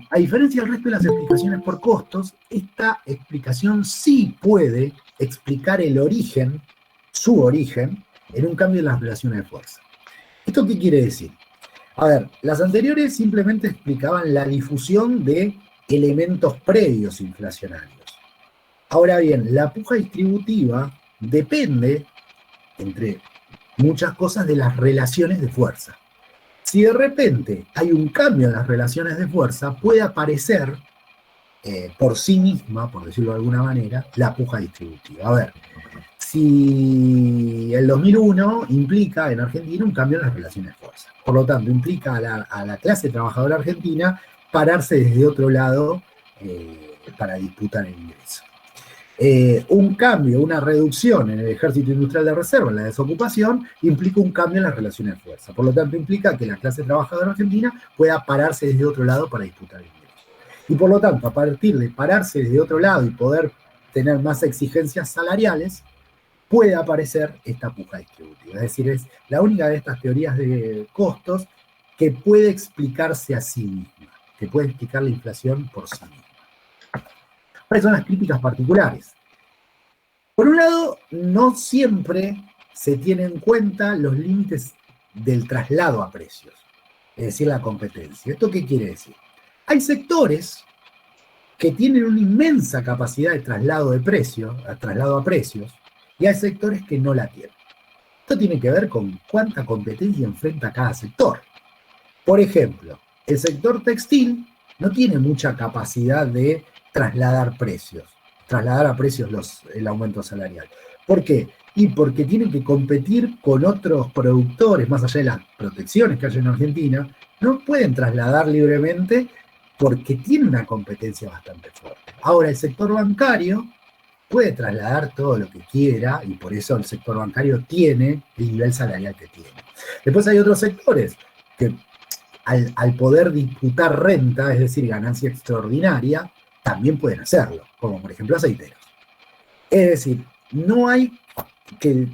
A diferencia del resto de las explicaciones por costos, esta explicación sí puede explicar el origen, su origen, en un cambio en las relaciones de fuerza. ¿Esto qué quiere decir? A ver, las anteriores simplemente explicaban la difusión de elementos previos inflacionarios. Ahora bien, la puja distributiva depende, entre muchas cosas, de las relaciones de fuerza. Si de repente hay un cambio en las relaciones de fuerza, puede aparecer por sí misma, por decirlo de alguna manera, la puja distributiva. A ver, si el 2001 implica en Argentina un cambio en las relaciones de fuerza. Por lo tanto, implica a la clase trabajadora argentina pararse desde otro lado para disputar el ingreso. Un cambio, una reducción en el ejército industrial de reserva, en la desocupación, implica un cambio en las relaciones de fuerza. Por lo tanto, implica que la clase trabajadora argentina pueda pararse desde otro lado para disputar el ingreso. Y por lo tanto, a partir de pararse desde otro lado y poder tener más exigencias salariales, puede aparecer esta puja distributiva. Es decir, es la única de estas teorías de costos que puede explicarse a sí misma, que puede explicar la inflación por sí misma. ¿Cuáles son las críticas particulares? Por un lado, no siempre se tienen en cuenta los límites del traslado a precios, es decir, la competencia. ¿Esto qué quiere decir? Hay sectores que tienen una inmensa capacidad de traslado a precios, y hay sectores que no la tienen. Esto tiene que ver con cuánta competencia enfrenta cada sector. Por ejemplo, el sector textil no tiene mucha capacidad de trasladar a precios el aumento salarial. ¿Por qué? Y porque tienen que competir con otros productores, más allá de las protecciones que hay en Argentina, no pueden trasladar libremente porque tiene una competencia bastante fuerte. Ahora, el sector bancario puede trasladar todo lo que quiera y por eso el sector bancario tiene el nivel salarial que tiene. Después hay otros sectores que al poder disputar renta, es decir, ganancia extraordinaria, también pueden hacerlo, como por ejemplo aceiteros. Es decir, no hay que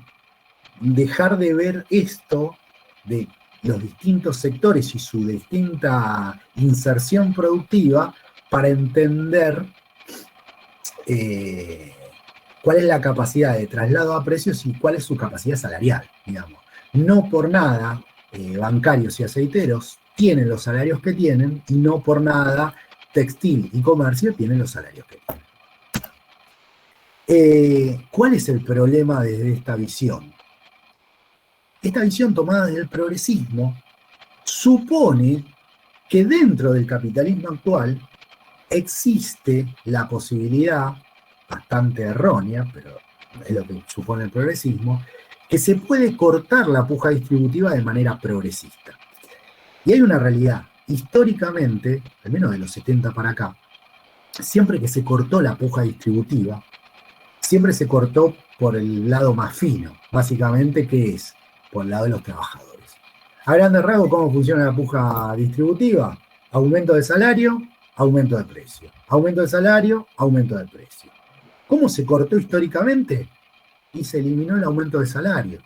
dejar de ver esto de los distintos sectores y su distinta inserción productiva para entender cuál es la capacidad de traslado a precios y cuál es su capacidad salarial, digamos. No por nada bancarios y aceiteros tienen los salarios que tienen y no por nada textil y comercio tienen los salarios que tienen. ¿Cuál es el problema desde esta visión? Esta visión tomada desde el progresismo supone que dentro del capitalismo actual existe la posibilidad, bastante errónea, pero es lo que supone el progresismo, que se puede cortar la puja distributiva de manera progresista. Y hay una realidad. Históricamente, al menos de los 70 para acá, siempre que se cortó la puja distributiva, siempre se cortó por el lado más fino, básicamente, que es por el lado de los trabajadores. A grandes rasgos, ¿cómo funciona la puja distributiva? Aumento de salario, aumento de precio. Aumento de salario, aumento de precio. ¿Cómo se cortó históricamente? Y se eliminó el aumento de salario.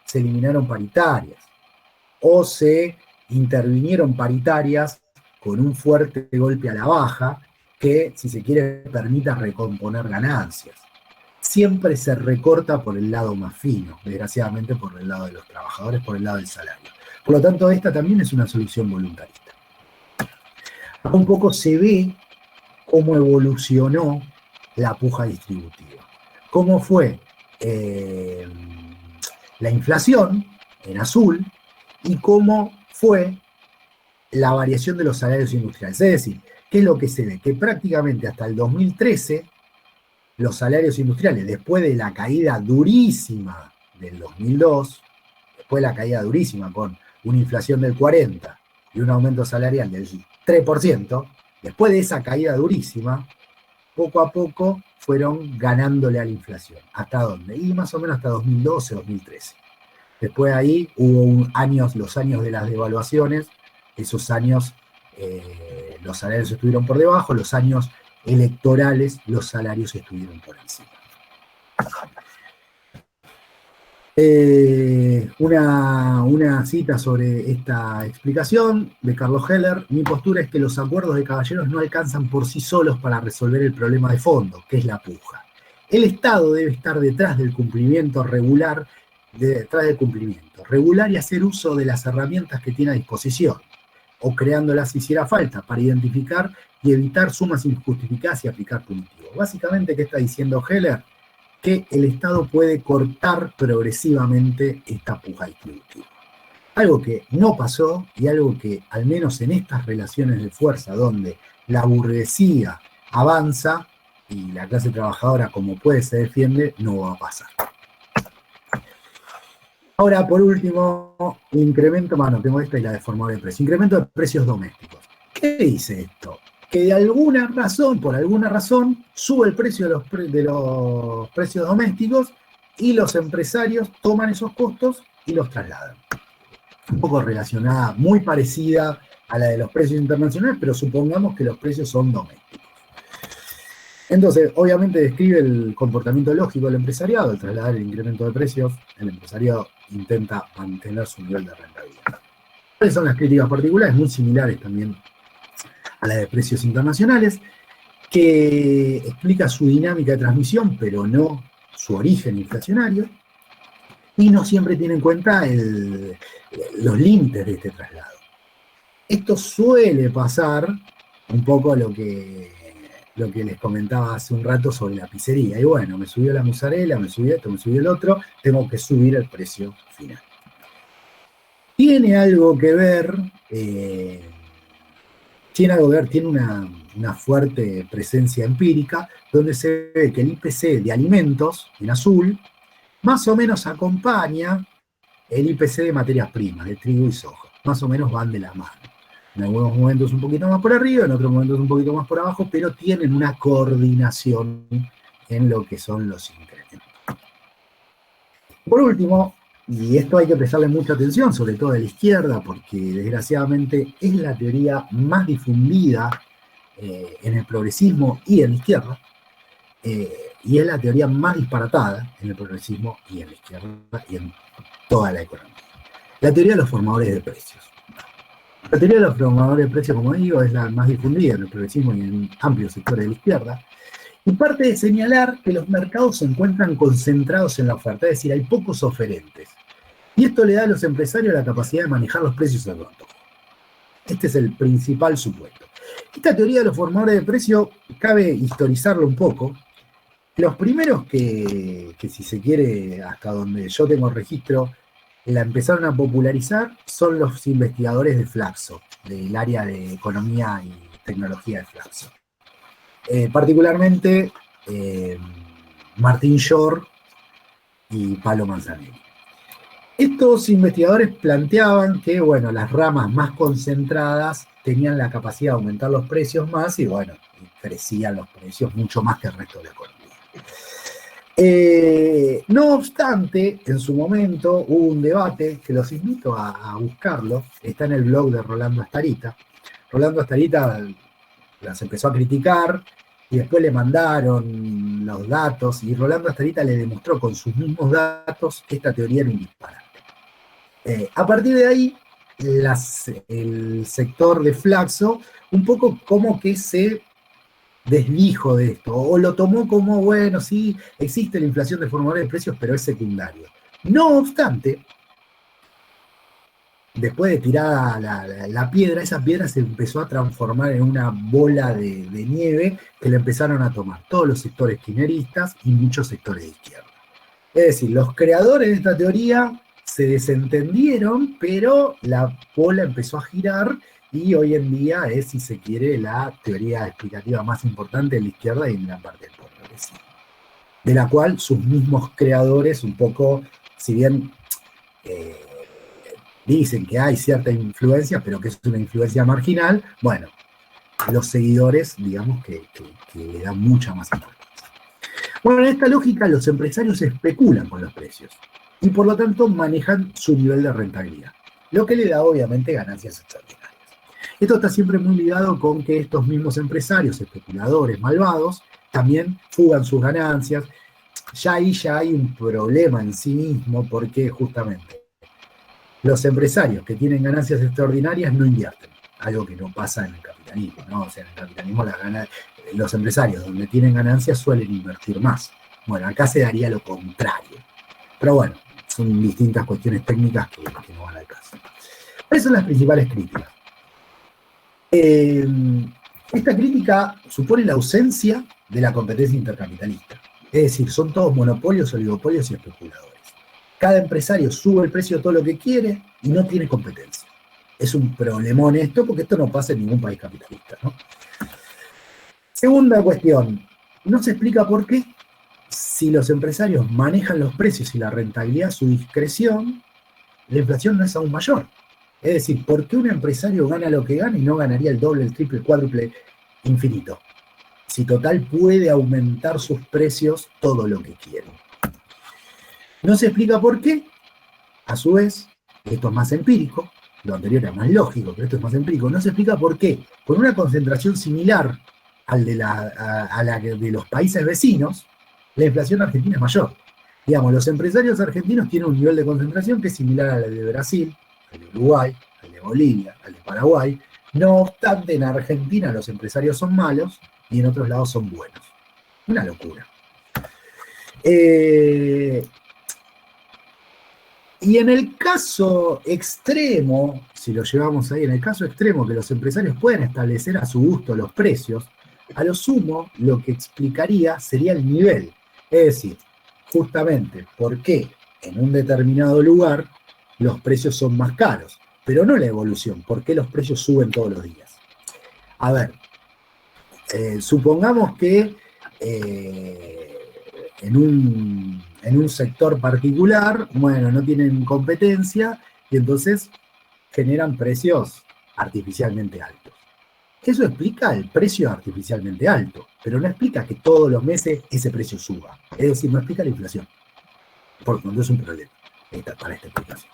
Se eliminaron paritarias. O se intervinieron paritarias con un fuerte golpe a la baja que, si se quiere, permita recomponer ganancias. Siempre se recorta por el lado más fino, desgraciadamente por el lado de los trabajadores, por el lado del salario. Por lo tanto, esta también es una solución voluntarista. Un poco se ve cómo evolucionó la puja distributiva. Cómo fue la inflación, en azul, y cómo fue la variación de los salarios industriales. Es decir, ¿qué es lo que se ve? Que prácticamente hasta el 2013, los salarios industriales, después de la caída durísima del 2002, después de la caída durísima con una inflación del 40% y un aumento salarial del 3%, después de esa caída durísima, poco a poco fueron ganándole a la inflación. ¿Hasta dónde? Y más o menos hasta 2012, 2013. Después ahí hubo los años de las devaluaciones, esos años los salarios estuvieron por debajo, los años electorales los salarios estuvieron por encima. Una cita sobre esta explicación de Carlos Heller: mi postura es que los acuerdos de caballeros no alcanzan por sí solos para resolver el problema de fondo, que es la puja. El Estado debe estar detrás del cumplimiento regular y hacer uso de las herramientas que tiene a disposición, o creándolas si hiciera falta, para identificar y evitar sumas injustificadas y aplicar punitivos. Básicamente, ¿qué está diciendo Heller? Que el Estado puede cortar progresivamente esta puja distributiva. Algo que no pasó y algo que, al menos en estas relaciones de fuerza, donde la burguesía avanza y la clase trabajadora, como puede, se defiende, no va a pasar. Ahora, por último, incremento, tengo esta y la de formador de precios. Incremento de precios domésticos. ¿Qué dice esto? Que de alguna razón, por alguna razón, sube el precio de los precios domésticos y los empresarios toman esos costos y los trasladan. Un poco relacionada, muy parecida a la de los precios internacionales, pero supongamos que los precios son domésticos. Entonces, obviamente describe el comportamiento lógico del empresariado. Al trasladar el incremento de precios, el empresariado intenta mantener su nivel de rentabilidad. ¿Cuáles son las críticas particulares? Muy similares también a la de precios internacionales, que explica su dinámica de transmisión, pero no su origen inflacionario, y no siempre tiene en cuenta los límites de este traslado. Esto suele pasar un poco lo que les comentaba hace un rato sobre la pizzería. Y bueno, me subió la mozzarella, me subió esto, me subió el otro, tengo que subir el precio final. Tiene algo que ver, tiene una fuerte presencia empírica, donde se ve que el IPC de alimentos, en azul, más o menos acompaña el IPC de materias primas, de trigo y soja. Más o menos van de la mano. En algunos momentos un poquito más por arriba, en otros momentos un poquito más por abajo, pero tienen una coordinación en lo que son los incrementos. Por último, y esto hay que prestarle mucha atención, sobre todo de la izquierda, porque desgraciadamente es la teoría más difundida en el progresismo y en la izquierda, y es la teoría más disparatada en el progresismo y en la izquierda y en toda la economía. La teoría de los formadores de precios. La teoría de los formadores de precios, como digo, es la más difundida en el progresismo y en amplios sectores de la izquierda, y parte de señalar que los mercados se encuentran concentrados en la oferta, es decir, hay pocos oferentes. Y esto le da a los empresarios la capacidad de manejar los precios a su antojo. Este es el principal supuesto. Esta teoría de los formadores de precios cabe historizarlo un poco. Los primeros que si se quiere, hasta donde yo tengo registro, la empezaron a popularizar son los investigadores de Flaxo, del área de economía y tecnología de Flaxo. Particularmente Martín Shor y Palo Manzanelli. Estos investigadores planteaban que, bueno, las ramas más concentradas tenían la capacidad de aumentar los precios más y, bueno, crecían los precios mucho más que el resto de la economía. No obstante, en su momento hubo un debate que los invito a buscarlo, está en el blog de Rolando Astarita. Rolando Astarita las empezó a criticar y después le mandaron los datos y Rolando Astarita le demostró con sus mismos datos que esta teoría era un disparate. A partir de ahí, el sector de Flaxo un poco como que se desdijo de esto, o lo tomó como, bueno, sí, existe la inflación de formadores de precios, pero es secundario. No obstante, después de tirar la piedra, esa piedra se empezó a transformar en una bola de nieve que le empezaron a tomar todos los sectores kirchneristas y muchos sectores de izquierda. Es decir, los creadores de esta teoría se desentendieron, pero la bola empezó a girar y hoy en día es, si se quiere, la teoría explicativa más importante de la izquierda y en gran parte del progresismo, de la cual sus mismos creadores un poco, si bien dicen que hay cierta influencia, pero que es una influencia marginal, bueno, los seguidores, digamos que le dan mucha más importancia. Bueno, en esta lógica los empresarios especulan con los precios y por lo tanto manejan su nivel de rentabilidad, lo que le da obviamente ganancias extraordinarias. Esto está siempre muy ligado con que estos mismos empresarios, especuladores, malvados, también fugan sus ganancias. Ya ahí hay un problema en sí mismo porque justamente los empresarios que tienen ganancias extraordinarias no invierten, algo que no pasa en el capitalismo, ¿no? O sea, en el capitalismo los empresarios donde tienen ganancias suelen invertir más. Bueno, acá se daría lo contrario. Pero bueno, son distintas cuestiones técnicas que no van al caso. ¿Cuáles son las principales críticas? Esta crítica supone la ausencia de la competencia intercapitalista. Es decir, son todos monopolios, oligopolios y especuladores. Cada empresario sube el precio de todo lo que quiere y no tiene competencia. Es un problemón esto, porque esto no pasa en ningún país capitalista, ¿no? Segunda cuestión, no se explica por qué, si los empresarios manejan los precios y la rentabilidad a su discreción, la inflación no es aún mayor. Es decir, ¿por qué un empresario gana lo que gana y no ganaría el doble, el triple, el cuádruple, infinito? Si total puede aumentar sus precios todo lo que quiere. No se explica por qué. A su vez, esto es más empírico, lo anterior era más lógico, pero esto es más empírico. No se explica por qué, con una concentración similar a la de los países vecinos, la inflación argentina es mayor. Digamos, los empresarios argentinos tienen un nivel de concentración que es similar al de Brasil, al de Uruguay, al de Bolivia, al de Paraguay. No obstante, en Argentina los empresarios son malos y en otros lados son buenos. Una locura. Y en el caso extremo, si lo llevamos ahí, en el caso extremo que los empresarios pueden establecer a su gusto los precios, a lo sumo lo que explicaría sería el nivel. Es decir, justamente por qué en un determinado lugar los precios son más caros, pero no la evolución, por qué los precios suben todos los días. A ver, supongamos que en un sector particular, bueno, no tienen competencia y entonces generan precios artificialmente altos. Eso explica el precio artificialmente alto, pero no explica que todos los meses ese precio suba. Es decir, no explica la inflación. Por lo tanto, es un problema para esta explicación.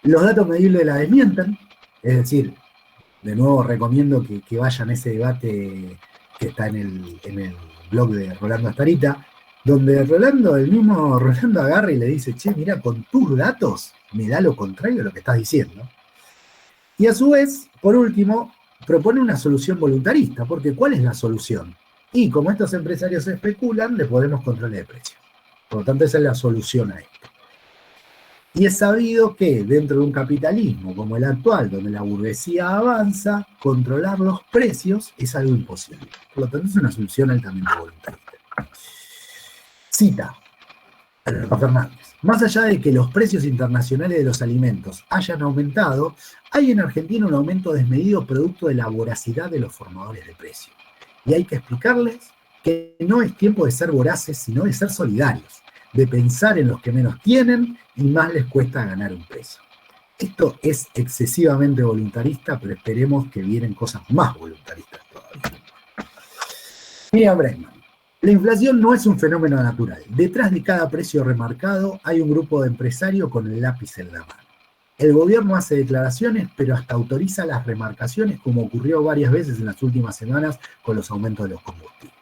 Los datos medibles la desmienten, es decir, de nuevo recomiendo que vayan a ese debate que está en el blog de Rolando Astarita, donde el mismo Rolando agarra y le dice, che, mira, con tus datos me da lo contrario a lo que estás diciendo. Y a su vez, por último, propone una solución voluntarista, porque ¿cuál es la solución? Y como estos empresarios especulan, le podemos controlar el precio. Por lo tanto, esa es la solución a esto. Y es sabido que dentro de un capitalismo como el actual, donde la burguesía avanza, controlar los precios es algo imposible. Por lo tanto, es una solución altamente voluntarista. Cita a Fernández. Más allá de que los precios internacionales de los alimentos hayan aumentado, hay en Argentina un aumento desmedido producto de la voracidad de los formadores de precios. Y hay que explicarles que no es tiempo de ser voraces, sino de ser solidarios, de pensar en los que menos tienen y más les cuesta ganar un peso. Esto es excesivamente voluntarista, pero esperemos que vienen cosas más voluntaristas todavía. Mira, Bregman. La inflación no es un fenómeno natural. Detrás de cada precio remarcado hay un grupo de empresarios con el lápiz en la mano. El gobierno hace declaraciones, pero hasta autoriza las remarcaciones, como ocurrió varias veces en las últimas semanas con los aumentos de los combustibles.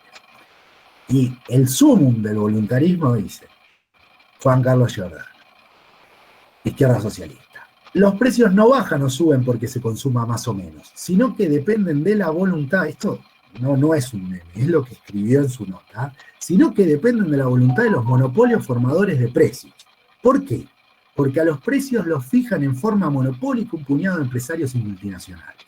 Y el sumum del voluntarismo dice Juan Carlos Giordano, izquierda socialista. Los precios no bajan o suben porque se consuma más o menos, sino que dependen de la voluntad. Esto no es un meme, es lo que escribió en su nota, sino que dependen de la voluntad de los monopolios formadores de precios. ¿Por qué? Porque a los precios los fijan en forma monopólica un puñado de empresarios y multinacionales.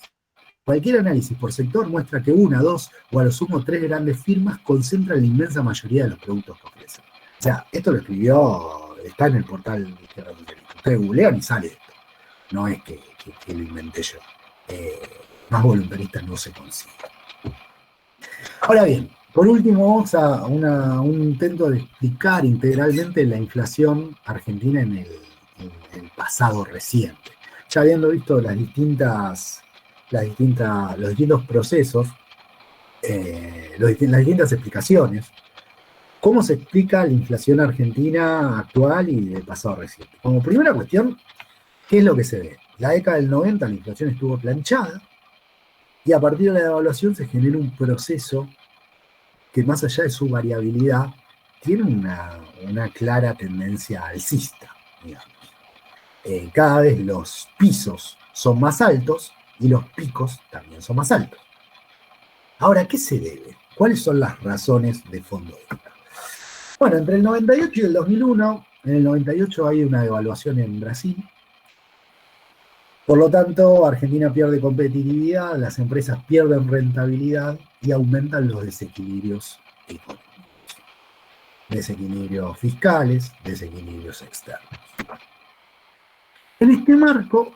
Cualquier análisis por sector muestra que una, dos o a lo sumo 3 grandes firmas concentran la inmensa mayoría de los productos que ofrecen. O sea, esto lo escribió, está en el portal de Izquierda Socialista. Ustedes googlean y sale esto. No es que lo inventé yo. Más voluntaristas no se consigue. Ahora bien, por último vamos a un intento de explicar integralmente la inflación argentina en el pasado reciente. Ya habiendo visto los distintos procesos, las distintas explicaciones, ¿cómo se explica la inflación argentina actual y del pasado reciente? Como primera cuestión, ¿qué es lo que se ve? La década del 90 la inflación estuvo planchada y a partir de la devaluación se genera un proceso que más allá de su variabilidad tiene una clara tendencia alcista, digamos. Cada vez los pisos son más altos y los picos también son más altos. Ahora, ¿qué se debe? ¿Cuáles son las razones de fondo de esto? Bueno, entre el 98 y el 2001, en el 98 hay una devaluación en Brasil. Por lo tanto, Argentina pierde competitividad, las empresas pierden rentabilidad y aumentan los desequilibrios económicos. Desequilibrios fiscales, desequilibrios externos. En este marco,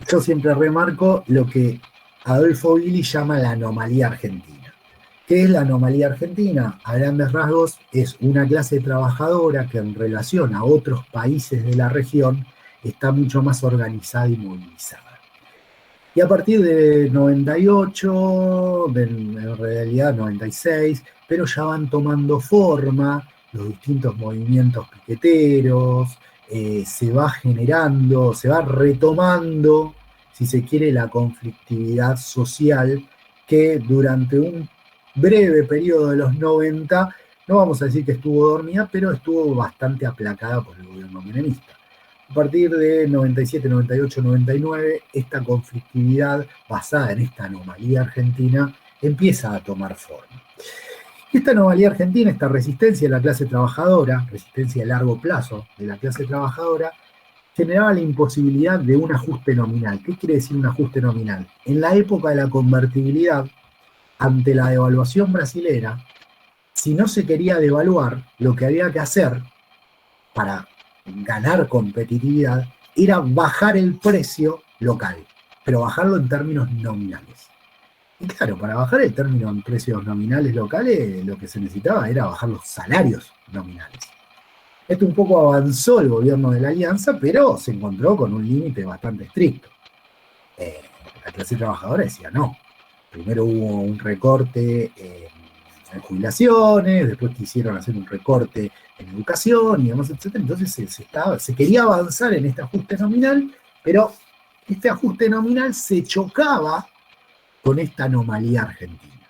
yo siempre remarco lo que Adolfo Billy llama la anomalía argentina. ¿Qué es la anomalía argentina? A grandes rasgos es una clase trabajadora que en relación a otros países de la región está mucho más organizada y movilizada. Y a partir de 98, en realidad 96, pero ya van tomando forma los distintos movimientos piqueteros, se va generando, se va retomando, si se quiere, la conflictividad social que durante un breve periodo de los 90, no vamos a decir que estuvo dormida, pero estuvo bastante aplacada por el gobierno menemista. A partir de 97, 98, 99, esta conflictividad basada en esta anomalía argentina empieza a tomar forma. Esta anomalía argentina, esta resistencia de la clase trabajadora, resistencia a largo plazo de la clase trabajadora, generaba la imposibilidad de un ajuste nominal. ¿Qué quiere decir un ajuste nominal? En la época de la convertibilidad, ante la devaluación brasilera, si no se quería devaluar, lo que había que hacer para ganar competitividad era bajar el precio local, pero bajarlo en términos nominales. Y claro, para bajar el término en precios nominales locales, lo que se necesitaba era bajar los salarios nominales. Esto un poco avanzó el gobierno de la Alianza, pero se encontró con un límite bastante estricto. La clase trabajadora decía no. Primero hubo un recorte en jubilaciones, después quisieron hacer un recorte en educación y demás, etc. Entonces se quería avanzar en este ajuste nominal, pero este ajuste nominal se chocaba con esta anomalía argentina.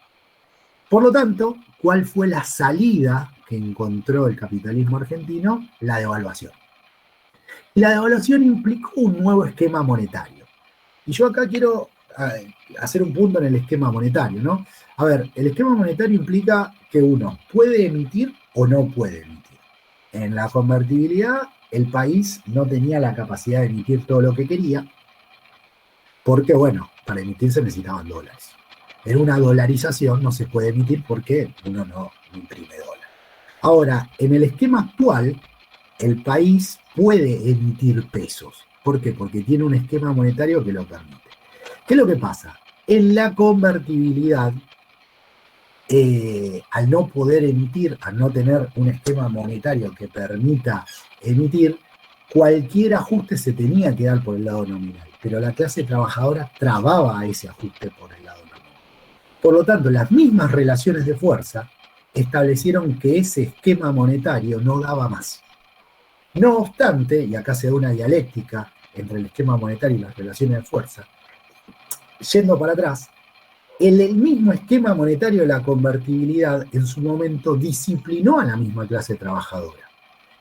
Por lo tanto, ¿cuál fue la salida que encontró el capitalismo argentino? La devaluación. Y la devaluación implicó un nuevo esquema monetario. Y yo acá quiero hacer un punto en el esquema monetario, ¿no? A ver, el esquema monetario implica que uno puede emitir o no puede emitir. En la convertibilidad, el país no tenía la capacidad de emitir todo lo que quería, porque, bueno, para emitir se necesitaban dólares. En una dolarización no se puede emitir porque uno no imprime dólar. Ahora, en el esquema actual, el país puede emitir pesos. ¿Por qué? Porque tiene un esquema monetario que lo permite. ¿Qué es lo que pasa? En la convertibilidad, al no poder emitir, al no tener un esquema monetario que permita emitir, cualquier ajuste se tenía que dar por el lado nominal, pero la clase trabajadora trababa a ese ajuste por el lado nominal. Por lo tanto, las mismas relaciones de fuerza establecieron que ese esquema monetario no daba más. No obstante, y acá se da una dialéctica entre el esquema monetario y las relaciones de fuerza, yendo para atrás, el mismo esquema monetario de la convertibilidad en su momento disciplinó a la misma clase trabajadora.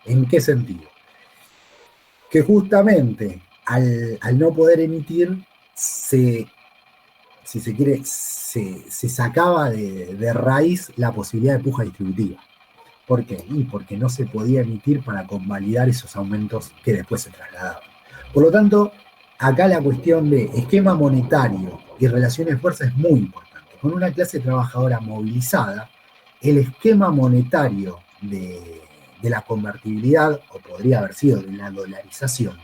¿En qué sentido? Que justamente al no poder emitir, si se quiere, se sacaba de raíz la posibilidad de puja distributiva. ¿Por qué? Y porque no se podía emitir para convalidar esos aumentos que después se trasladaban. Por lo tanto, acá la cuestión de esquema monetario y relaciones de fuerza es muy importante. Con una clase trabajadora movilizada, el esquema monetario de la convertibilidad, o podría haber sido de la dolarización,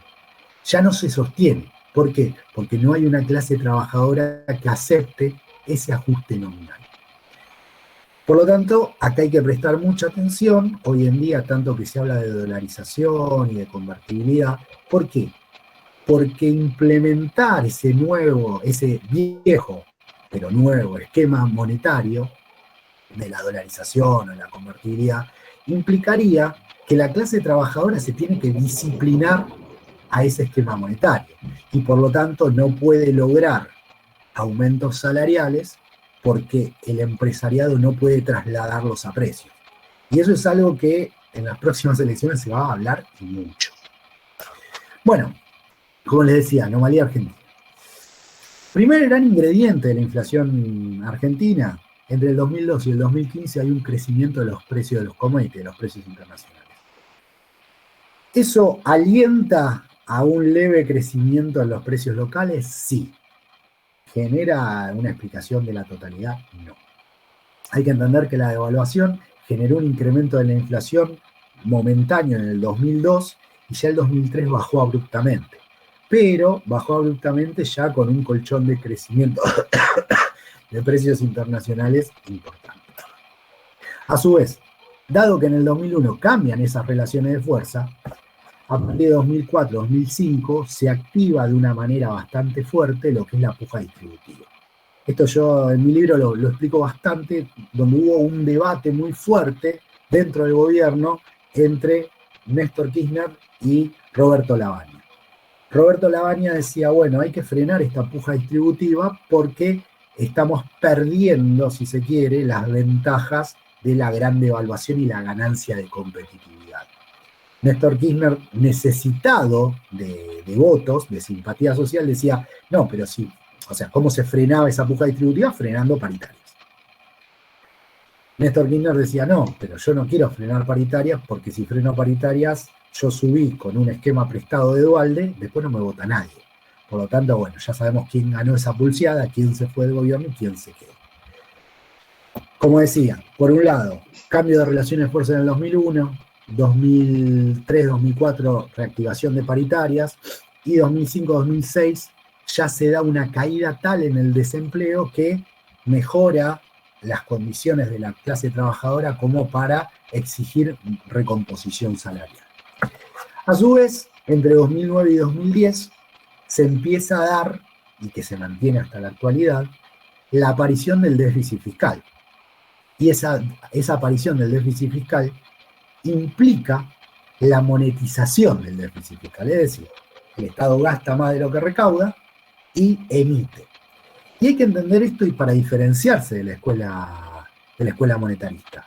ya no se sostiene. ¿Por qué? Porque no hay una clase trabajadora que acepte ese ajuste nominal. Por lo tanto, acá hay que prestar mucha atención. Hoy en día, tanto que se habla de dolarización y de convertibilidad. ¿Por qué? Porque implementar ese viejo, pero nuevo esquema monetario de la dolarización o la convertibilidad, implicaría que la clase trabajadora se tiene que disciplinar a ese esquema monetario y por lo tanto no puede lograr aumentos salariales porque el empresariado no puede trasladarlos a precios. Y eso es algo que en las próximas elecciones se va a hablar mucho. Bueno, como les decía, anomalía argentina. Primer gran ingrediente de la inflación argentina, entre el 2002 y el 2015 hay un crecimiento de los precios de los commodities, de los precios internacionales. ¿Eso alienta a un leve crecimiento en los precios locales? Sí. ¿Genera una explicación de la totalidad? No. Hay que entender que la devaluación generó un incremento de la inflación momentáneo en el 2002 y ya el 2003 bajó abruptamente. Pero bajó abruptamente ya con un colchón de crecimiento de precios internacionales importante. A su vez, dado que en el 2001 cambian esas relaciones de fuerza, a partir de 2004-2005 se activa de una manera bastante fuerte lo que es la puja distributiva. Esto yo en mi libro lo explico bastante, donde hubo un debate muy fuerte dentro del gobierno entre Néstor Kirchner y Roberto Lavagna. Roberto Lavagna decía, bueno, hay que frenar esta puja distributiva porque estamos perdiendo, si se quiere, las ventajas de la gran devaluación y la ganancia de competitividad. Néstor Kirchner, necesitado de votos, de simpatía social, decía, no, pero sí, o sea, ¿cómo se frenaba esa puja distributiva? Frenando paritarias. Néstor Kirchner decía, no, pero yo no quiero frenar paritarias porque si freno paritarias, yo subí con un esquema prestado de Duhalde, después no me vota nadie. Por lo tanto, bueno, ya sabemos quién ganó esa pulseada, quién se fue del gobierno y quién se quedó. Como decía, por un lado, cambio de relaciones de fuerza en el 2001, 2003, 2004, reactivación de paritarias, y 2005-2006 ya se da una caída tal en el desempleo que mejora las condiciones de la clase trabajadora como para exigir recomposición salarial. A su vez, entre 2009 y 2010 se empieza a dar, y que se mantiene hasta la actualidad, la aparición del déficit fiscal. Y esa aparición del déficit fiscal implica la monetización del déficit fiscal, es decir, el Estado gasta más de lo que recauda y emite. Y hay que entender esto y para diferenciarse de la escuela monetarista.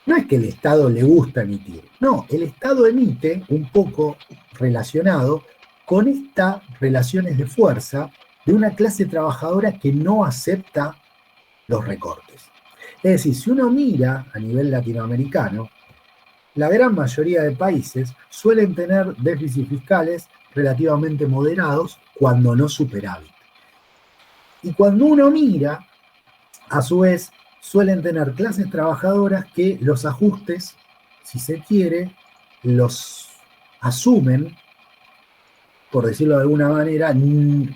No es que el Estado le gusta emitir, no, el Estado emite un poco relacionado con estas relaciones de fuerza de una clase trabajadora que no acepta los recortes. Es decir, si uno mira a nivel latinoamericano, la gran mayoría de países suelen tener déficits fiscales relativamente moderados, cuando no superávit. Y cuando uno mira, a su vez, suelen tener clases trabajadoras que los ajustes, si se quiere, los asumen, por decirlo de alguna manera,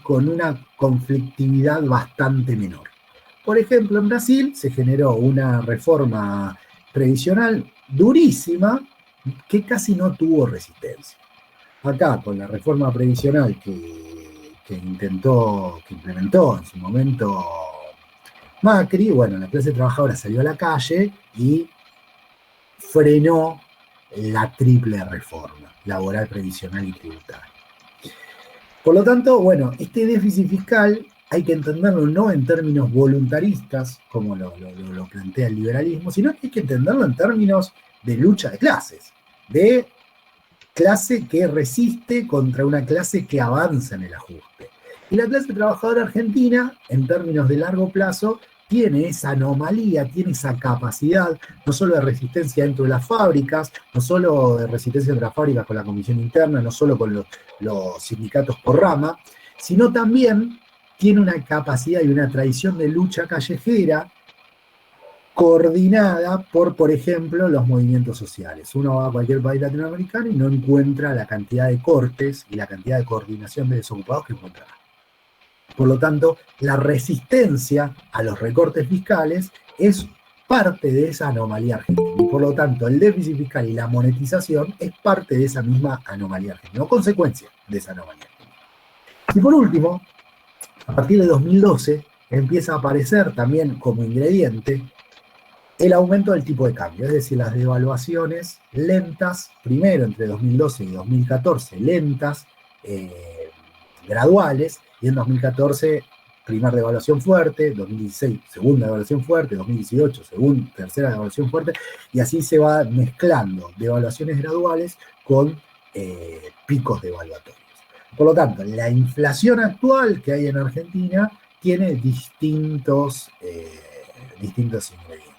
con una conflictividad bastante menor. Por ejemplo, en Brasil se generó una reforma previsional durísima que casi no tuvo resistencia. Acá, con la reforma previsional que implementó en su momento Macri, bueno, la clase trabajadora salió a la calle y frenó la triple reforma laboral, previsional y tributaria. Por lo tanto, bueno, este déficit fiscal hay que entenderlo no en términos voluntaristas, como lo plantea el liberalismo, sino que hay que entenderlo en términos de lucha de clases, de clase que resiste contra una clase que avanza en el ajuste. Y la clase trabajadora argentina, en términos de largo plazo, tiene esa anomalía, tiene esa capacidad, no solo de resistencia dentro de las fábricas, no solo de resistencia entre las fábricas con la comisión interna, no solo con los sindicatos por rama, sino también tiene una capacidad y una tradición de lucha callejera coordinada por ejemplo, los movimientos sociales. Uno va a cualquier país latinoamericano y no encuentra la cantidad de cortes y la cantidad de coordinación de desocupados que encontrará. Por lo tanto, la resistencia a los recortes fiscales es parte de esa anomalía argentina. Y por lo tanto, el déficit fiscal y la monetización es parte de esa misma anomalía argentina, o consecuencia de esa anomalía argentina. Y por último, a partir de 2012, empieza a aparecer también como ingrediente el aumento del tipo de cambio, es decir, las devaluaciones lentas, primero entre 2012 y 2014, lentas, graduales, y en 2014, primera devaluación fuerte, 2016, segunda devaluación fuerte, 2018, tercera devaluación fuerte, y así se va mezclando devaluaciones graduales con picos devaluatorios. Por lo tanto, la inflación actual que hay en Argentina tiene distintos ingredientes.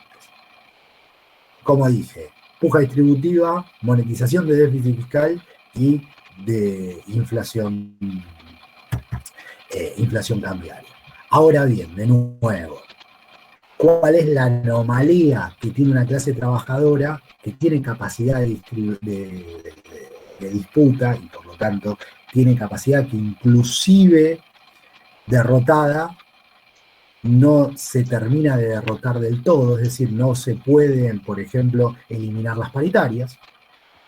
Como dije, puja distributiva, monetización de déficit fiscal y de inflación cambiaria. Ahora bien, de nuevo, ¿cuál es la anomalía que tiene una clase trabajadora que tiene capacidad de disputa y por lo tanto tiene capacidad que inclusive derrotada no se termina de derrotar del todo, es decir, no se pueden, por ejemplo, eliminar las paritarias,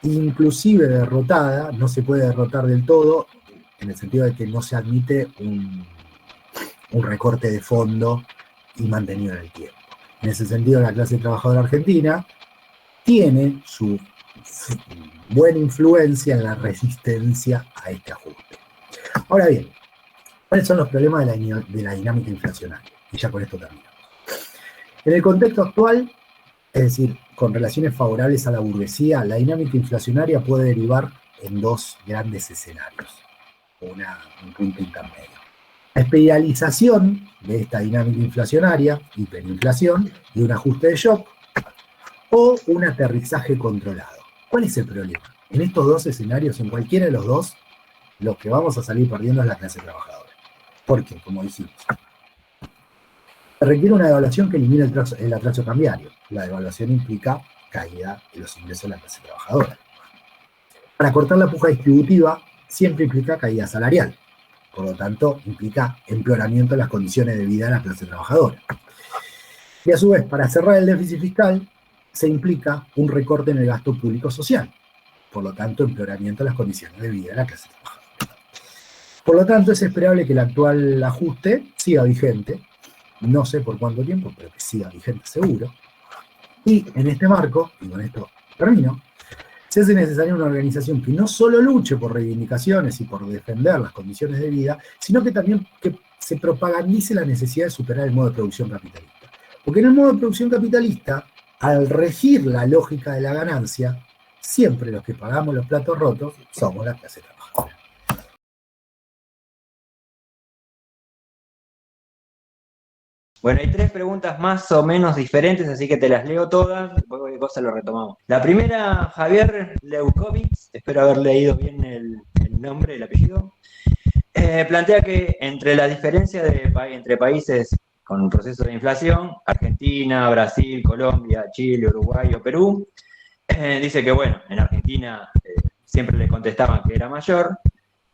inclusive derrotada, no se puede derrotar del todo, en el sentido de que no se admite un recorte de fondo y mantenido en el tiempo. En ese sentido, la clase trabajadora argentina tiene su buena influencia en la resistencia a este ajuste. Ahora bien, ¿cuáles son los problemas de la dinámica inflacionaria? Y ya con esto terminamos. En el contexto actual, es decir, con relaciones favorables a la burguesía, la dinámica inflacionaria puede derivar en dos grandes escenarios, un punto intermedio. La espiralización de esta dinámica inflacionaria, hiperinflación, y un ajuste de shock, o un aterrizaje controlado. ¿Cuál es el problema? En estos dos escenarios, en cualquiera de los dos, lo que vamos a salir perdiendo es la clase trabajadora. ¿Por qué? Como decimos, requiere una devaluación que elimine el atraso cambiario. La devaluación implica caída de los ingresos de la clase trabajadora. Para cortar la puja distributiva, siempre implica caída salarial. Por lo tanto, implica empeoramiento de las condiciones de vida de la clase trabajadora. Y a su vez, para cerrar el déficit fiscal, se implica un recorte en el gasto público social. Por lo tanto, empeoramiento de las condiciones de vida de la clase trabajadora. Por lo tanto, es esperable que el actual ajuste siga vigente. No sé por cuánto tiempo, pero que siga vigente seguro. Y en este marco, y con esto termino, se hace necesaria una organización que no solo luche por reivindicaciones y por defender las condiciones de vida, sino que también que se propagandice la necesidad de superar el modo de producción capitalista. Porque en el modo de producción capitalista, al regir la lógica de la ganancia, siempre los que pagamos los platos rotos somos la clase trabajadora. Bueno, hay 3 preguntas más o menos diferentes, así que te las leo todas, después cualquier cosa lo retomamos. La primera, Javier Leukovitz, espero haber leído bien el nombre, el apellido, plantea que entre la diferencia entre países con un proceso de inflación, Argentina, Brasil, Colombia, Chile, Uruguay o Perú, dice que bueno, en Argentina siempre le contestaban que era mayor,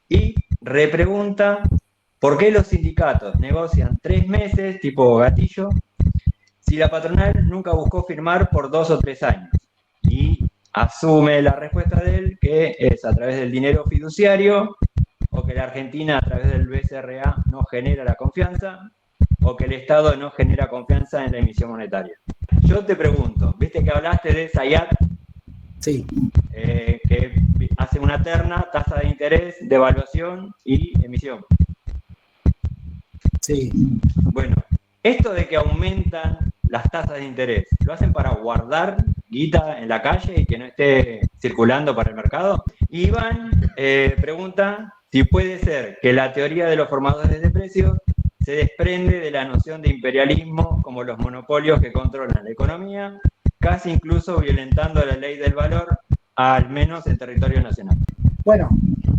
y repregunta ¿por qué los sindicatos negocian 3 meses, tipo gatillo, si la patronal nunca buscó firmar por 2 o 3 años? Y asume la respuesta de él que es a través del dinero fiduciario, o que la Argentina a través del BCRA no genera la confianza, o que el Estado no genera confianza en la emisión monetaria. Yo te pregunto, viste que hablaste de Zayat, Sí. Que hace una terna, tasa de interés, devaluación y emisión. Sí. Bueno, esto de que aumentan las tasas de interés, ¿lo hacen para guardar guita en la calle y que no esté circulando para el mercado? Y Iván pregunta si puede ser que la teoría de los formadores de precios se desprende de la noción de imperialismo como los monopolios que controlan la economía, casi incluso violentando la ley del valor, al menos en territorio nacional. Bueno,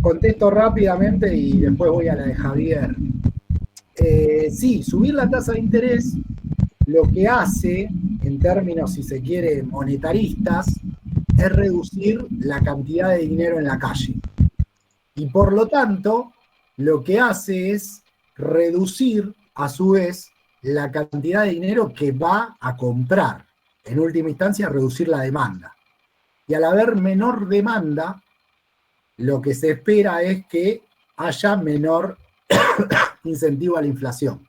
contesto rápidamente y después voy a la de Javier. Sí, subir la tasa de interés lo que hace, en términos, si se quiere, monetaristas, es reducir la cantidad de dinero en la calle. Y por lo tanto, lo que hace es reducir, a su vez, la cantidad de dinero que va a comprar. En última instancia, reducir la demanda. Y al haber menor demanda, lo que se espera es que haya menor incentivo a la inflación.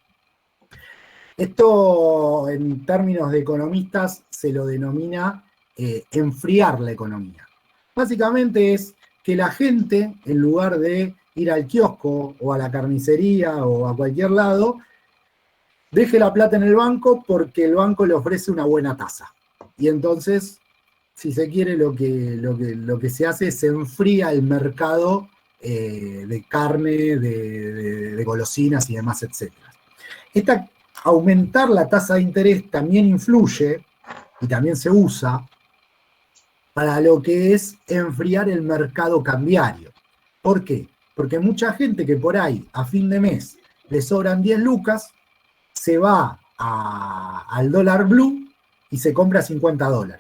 Esto, en términos de economistas, se lo denomina enfriar la economía. Básicamente es que la gente, en lugar de ir al kiosco o a la carnicería o a cualquier lado, deje la plata en el banco porque el banco le ofrece una buena tasa. Y entonces, si se quiere, lo que se hace es se enfría el mercado de carne, de golosinas y demás, etc. Aumentar la tasa de interés también influye y también se usa para lo que es enfriar el mercado cambiario. ¿Por qué? Porque mucha gente que por ahí a fin de mes le sobran 10 lucas, se va al dólar blue y se compra $50.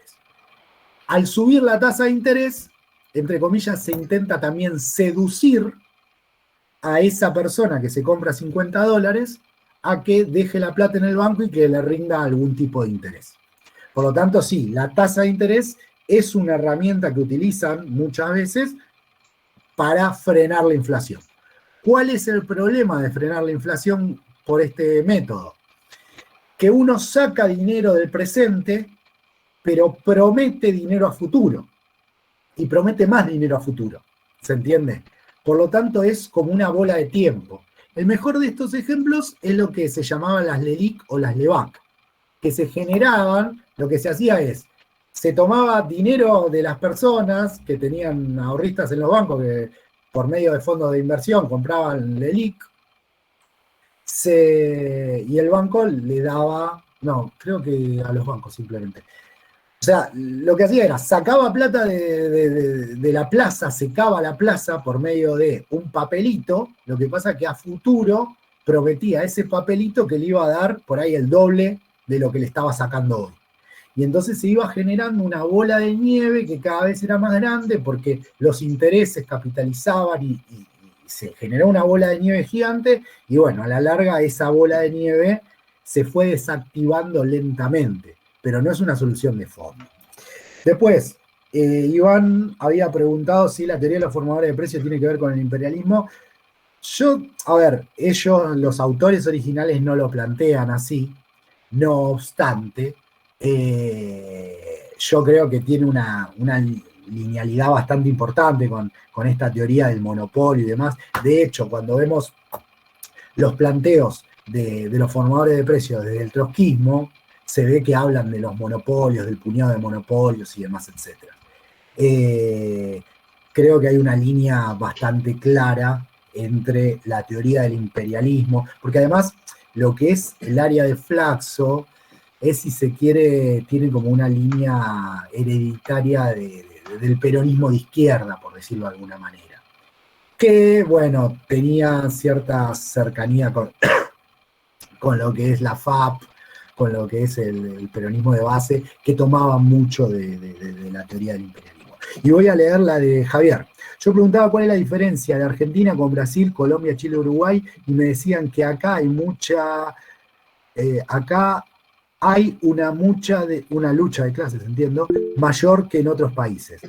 Al subir la tasa de interés, entre comillas, se intenta también seducir a esa persona que se compra $50 a que deje la plata en el banco y que le rinda algún tipo de interés. Por lo tanto, sí, la tasa de interés es una herramienta que utilizan muchas veces para frenar la inflación. ¿Cuál es el problema de frenar la inflación por este método? Que uno saca dinero del presente, pero promete dinero a futuro. Y promete más dinero a futuro. ¿Se entiende? Por lo tanto, es como una bola de tiempo. El mejor de estos ejemplos es lo que se llamaban las LELIC o las LEVAC, que se generaban, lo que se hacía es, se tomaba dinero de las personas que tenían ahorristas en los bancos, que por medio de fondos de inversión compraban LELIC, y el banco le daba, no, creo que a los bancos simplemente. O sea, lo que hacía era, sacaba plata de la plaza, secaba la plaza por medio de un papelito, lo que pasa que a futuro prometía ese papelito que le iba a dar por ahí el doble de lo que le estaba sacando hoy. Y entonces se iba generando una bola de nieve que cada vez era más grande porque los intereses capitalizaban y se generó una bola de nieve gigante y bueno, a la larga esa bola de nieve se fue desactivando lentamente, pero no es una solución de fondo. Después, Iván había preguntado si la teoría de los formadores de precios tiene que ver con el imperialismo. Ellos, los autores originales no lo plantean así, no obstante, yo creo que tiene una linealidad bastante importante con esta teoría del monopolio y demás. De hecho, cuando vemos los planteos de los formadores de precios desde el trotskismo, se ve que hablan de los monopolios, del puñado de monopolios y demás, etc. Creo que hay una línea bastante clara entre la teoría del imperialismo, porque además lo que es el área de Flaxo es, si se quiere, tiene como una línea hereditaria del peronismo de izquierda, por decirlo de alguna manera, que, bueno, tenía cierta cercanía con lo que es la FAP, con lo que es el peronismo de base, que tomaba mucho de la teoría del imperialismo. Y voy a leer la de Javier. Yo preguntaba cuál es la diferencia de Argentina con Brasil, Colombia, Chile, Uruguay, y me decían que acá hay una lucha de clases, entiendo, mayor que en otros países.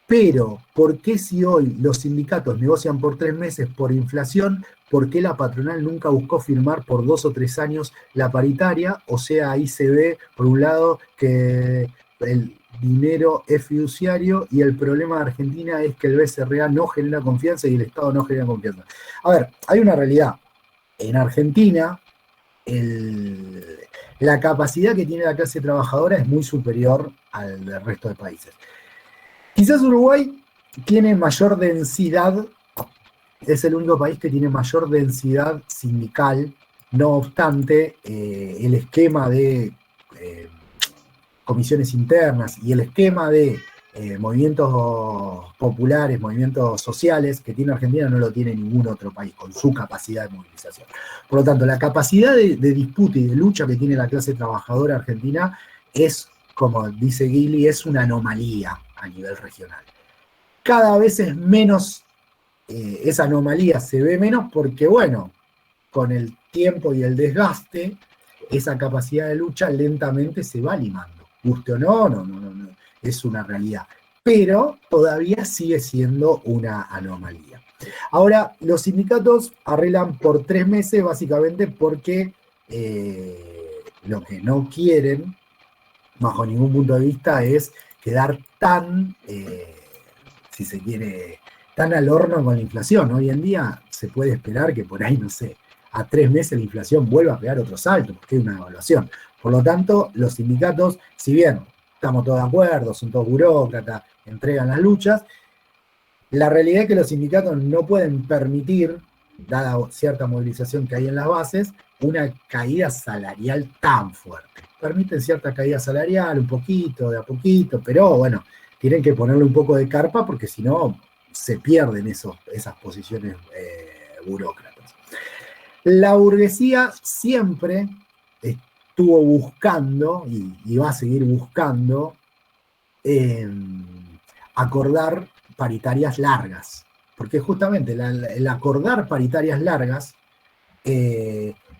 Pero, ¿por qué si hoy los sindicatos negocian por 3 meses por inflación, por qué la patronal nunca buscó firmar por 2 o 3 años la paritaria? O sea, ahí se ve, por un lado, que el dinero es fiduciario y el problema de Argentina es que el BCRA no genera confianza y el Estado no genera confianza. A ver, hay una realidad. En Argentina, la capacidad que tiene la clase trabajadora es muy superior al del resto de países. Quizás Uruguay tiene mayor densidad, es el único país que tiene mayor densidad sindical, no obstante, el esquema de comisiones internas y el esquema de movimientos populares, movimientos sociales que tiene Argentina no lo tiene ningún otro país con su capacidad de movilización. Por lo tanto, la capacidad de disputa y de lucha que tiene la clase trabajadora argentina es, como dice Gili, es una anomalía a nivel regional. Cada vez es menos, esa anomalía se ve menos porque, bueno, con el tiempo y el desgaste, esa capacidad de lucha lentamente se va limando. Guste o no, es una realidad. Pero todavía sigue siendo una anomalía. Ahora, los sindicatos arreglan por 3 meses básicamente porque lo que no quieren, bajo ningún punto de vista, es quedar tan, si se quiere, tan al horno con la inflación. Hoy en día se puede esperar que por ahí, no sé, a 3 meses la inflación vuelva a pegar otro salto, porque hay una evaluación. Por lo tanto, los sindicatos, si bien estamos todos de acuerdo, son todos burócratas, entregan las luchas, la realidad es que los sindicatos no pueden permitir, dada cierta movilización que hay en las bases, una caída salarial tan fuerte. Permiten cierta caída salarial, un poquito, de a poquito, pero bueno, tienen que ponerle un poco de carpa porque si no se pierden esas posiciones burócratas. La burguesía siempre estuvo buscando y va a seguir buscando acordar paritarias largas, porque justamente el acordar paritarias largas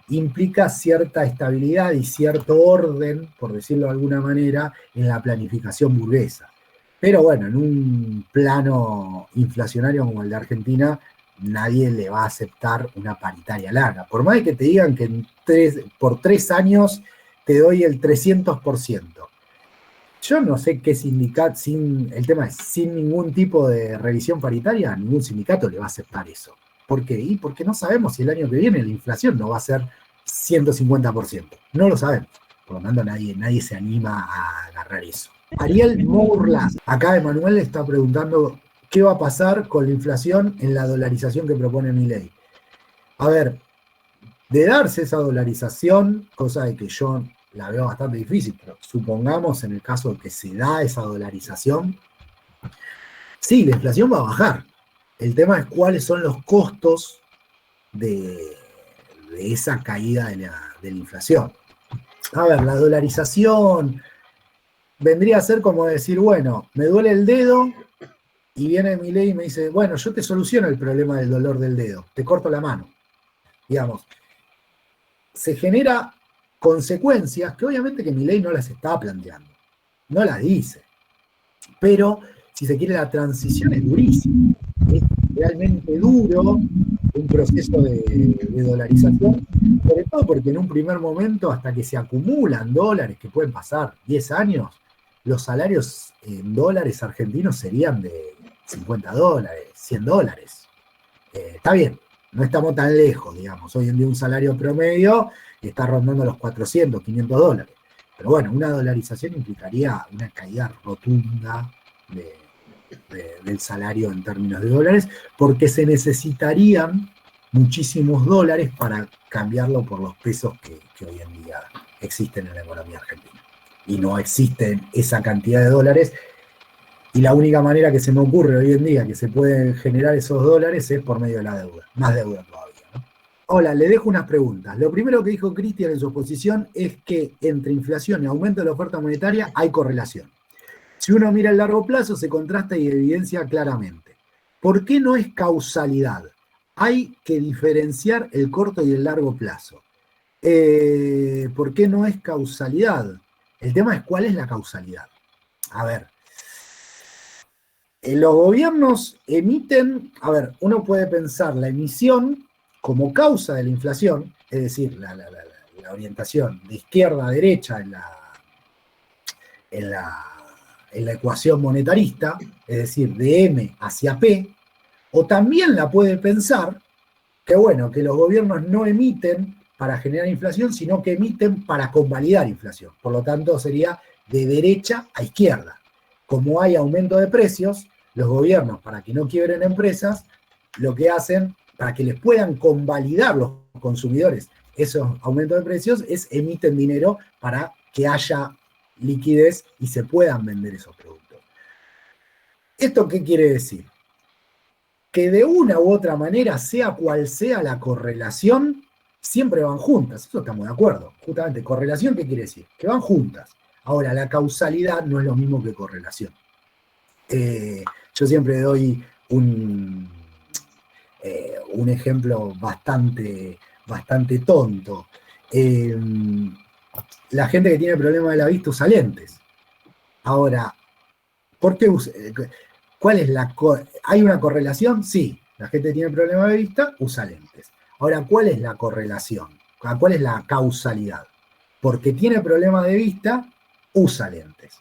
implica cierta estabilidad y cierto orden, por decirlo de alguna manera, en la planificación burguesa. Pero bueno, en un plano inflacionario como el de Argentina, nadie le va a aceptar una paritaria larga. Por más que te digan que por 3 años te doy el 300%. Yo no sé qué sindicato, el tema es, sin ningún tipo de revisión paritaria, ningún sindicato le va a aceptar eso. ¿Por qué? Y porque no sabemos si el año que viene la inflación no va a ser 150%. No lo sabemos. Por lo tanto, nadie se anima a agarrar eso. Ariel Mourlas, acá Emanuel está preguntando qué va a pasar con la inflación en la dolarización que propone Milei. A ver, de darse esa dolarización, cosa de que yo la veo bastante difícil, pero supongamos en el caso de que se da esa dolarización, sí, la inflación va a bajar. El tema es cuáles son los costos de esa caída de la inflación. A ver, la dolarización vendría a ser como decir, bueno, me duele el dedo y viene Milei y me dice, bueno, yo te soluciono el problema del dolor del dedo, te corto la mano. Digamos, se genera consecuencias que obviamente que Milei no las está planteando, no las dice. Pero, si se quiere, la transición es durísima. Es realmente duro un proceso de dolarización, sobre todo porque en un primer momento, hasta que se acumulan dólares, que pueden pasar 10 años, los salarios en dólares argentinos serían de $50, $100. Está bien, no estamos tan lejos, digamos. Hoy en día un salario promedio está rondando los $400, $500. Pero bueno, una dolarización implicaría una caída rotunda del salario en términos de dólares, porque se necesitarían muchísimos dólares para cambiarlo por los pesos que hoy en día existen en la economía argentina. Y no existen esa cantidad de dólares, y la única manera que se me ocurre hoy en día que se pueden generar esos dólares es por medio de la deuda, más deuda todavía, ¿no? Hola, le dejo unas preguntas. Lo primero que dijo Cristian en su exposición es que entre inflación y aumento de la oferta monetaria hay correlación. Si uno mira el largo plazo, se contrasta y evidencia claramente. ¿Por qué no es causalidad? Hay que diferenciar el corto y el largo plazo. ¿Por qué no es causalidad? El tema es cuál es la causalidad. A ver, los gobiernos emiten, a ver, uno puede pensar la emisión como causa de la inflación, es decir, la orientación de izquierda a derecha en la ecuación monetarista, es decir, de M hacia P, o también la puede pensar que, bueno, que los gobiernos no emiten para generar inflación, sino que emiten para convalidar inflación. Por lo tanto, sería de derecha a izquierda. Como hay aumento de precios, los gobiernos, para que no quiebren empresas, lo que hacen, para que les puedan convalidar los consumidores esos aumentos de precios, es emiten dinero para que haya liquidez y se puedan vender esos productos. ¿Esto qué quiere decir? Que de una u otra manera, sea cual sea la correlación, siempre van juntas. Eso estamos de acuerdo. Justamente, correlación, ¿qué quiere decir? Que van juntas. Ahora, la causalidad no es lo mismo que correlación. Yo siempre doy un ejemplo bastante tonto. La gente que tiene problemas de la vista usa lentes. Ahora, ¿por qué ¿cuál es ¿hay una correlación? Sí, la gente que tiene problemas de vista usa lentes. Ahora, ¿cuál es la correlación? ¿Cuál es la causalidad? Porque tiene problemas de vista, usa lentes.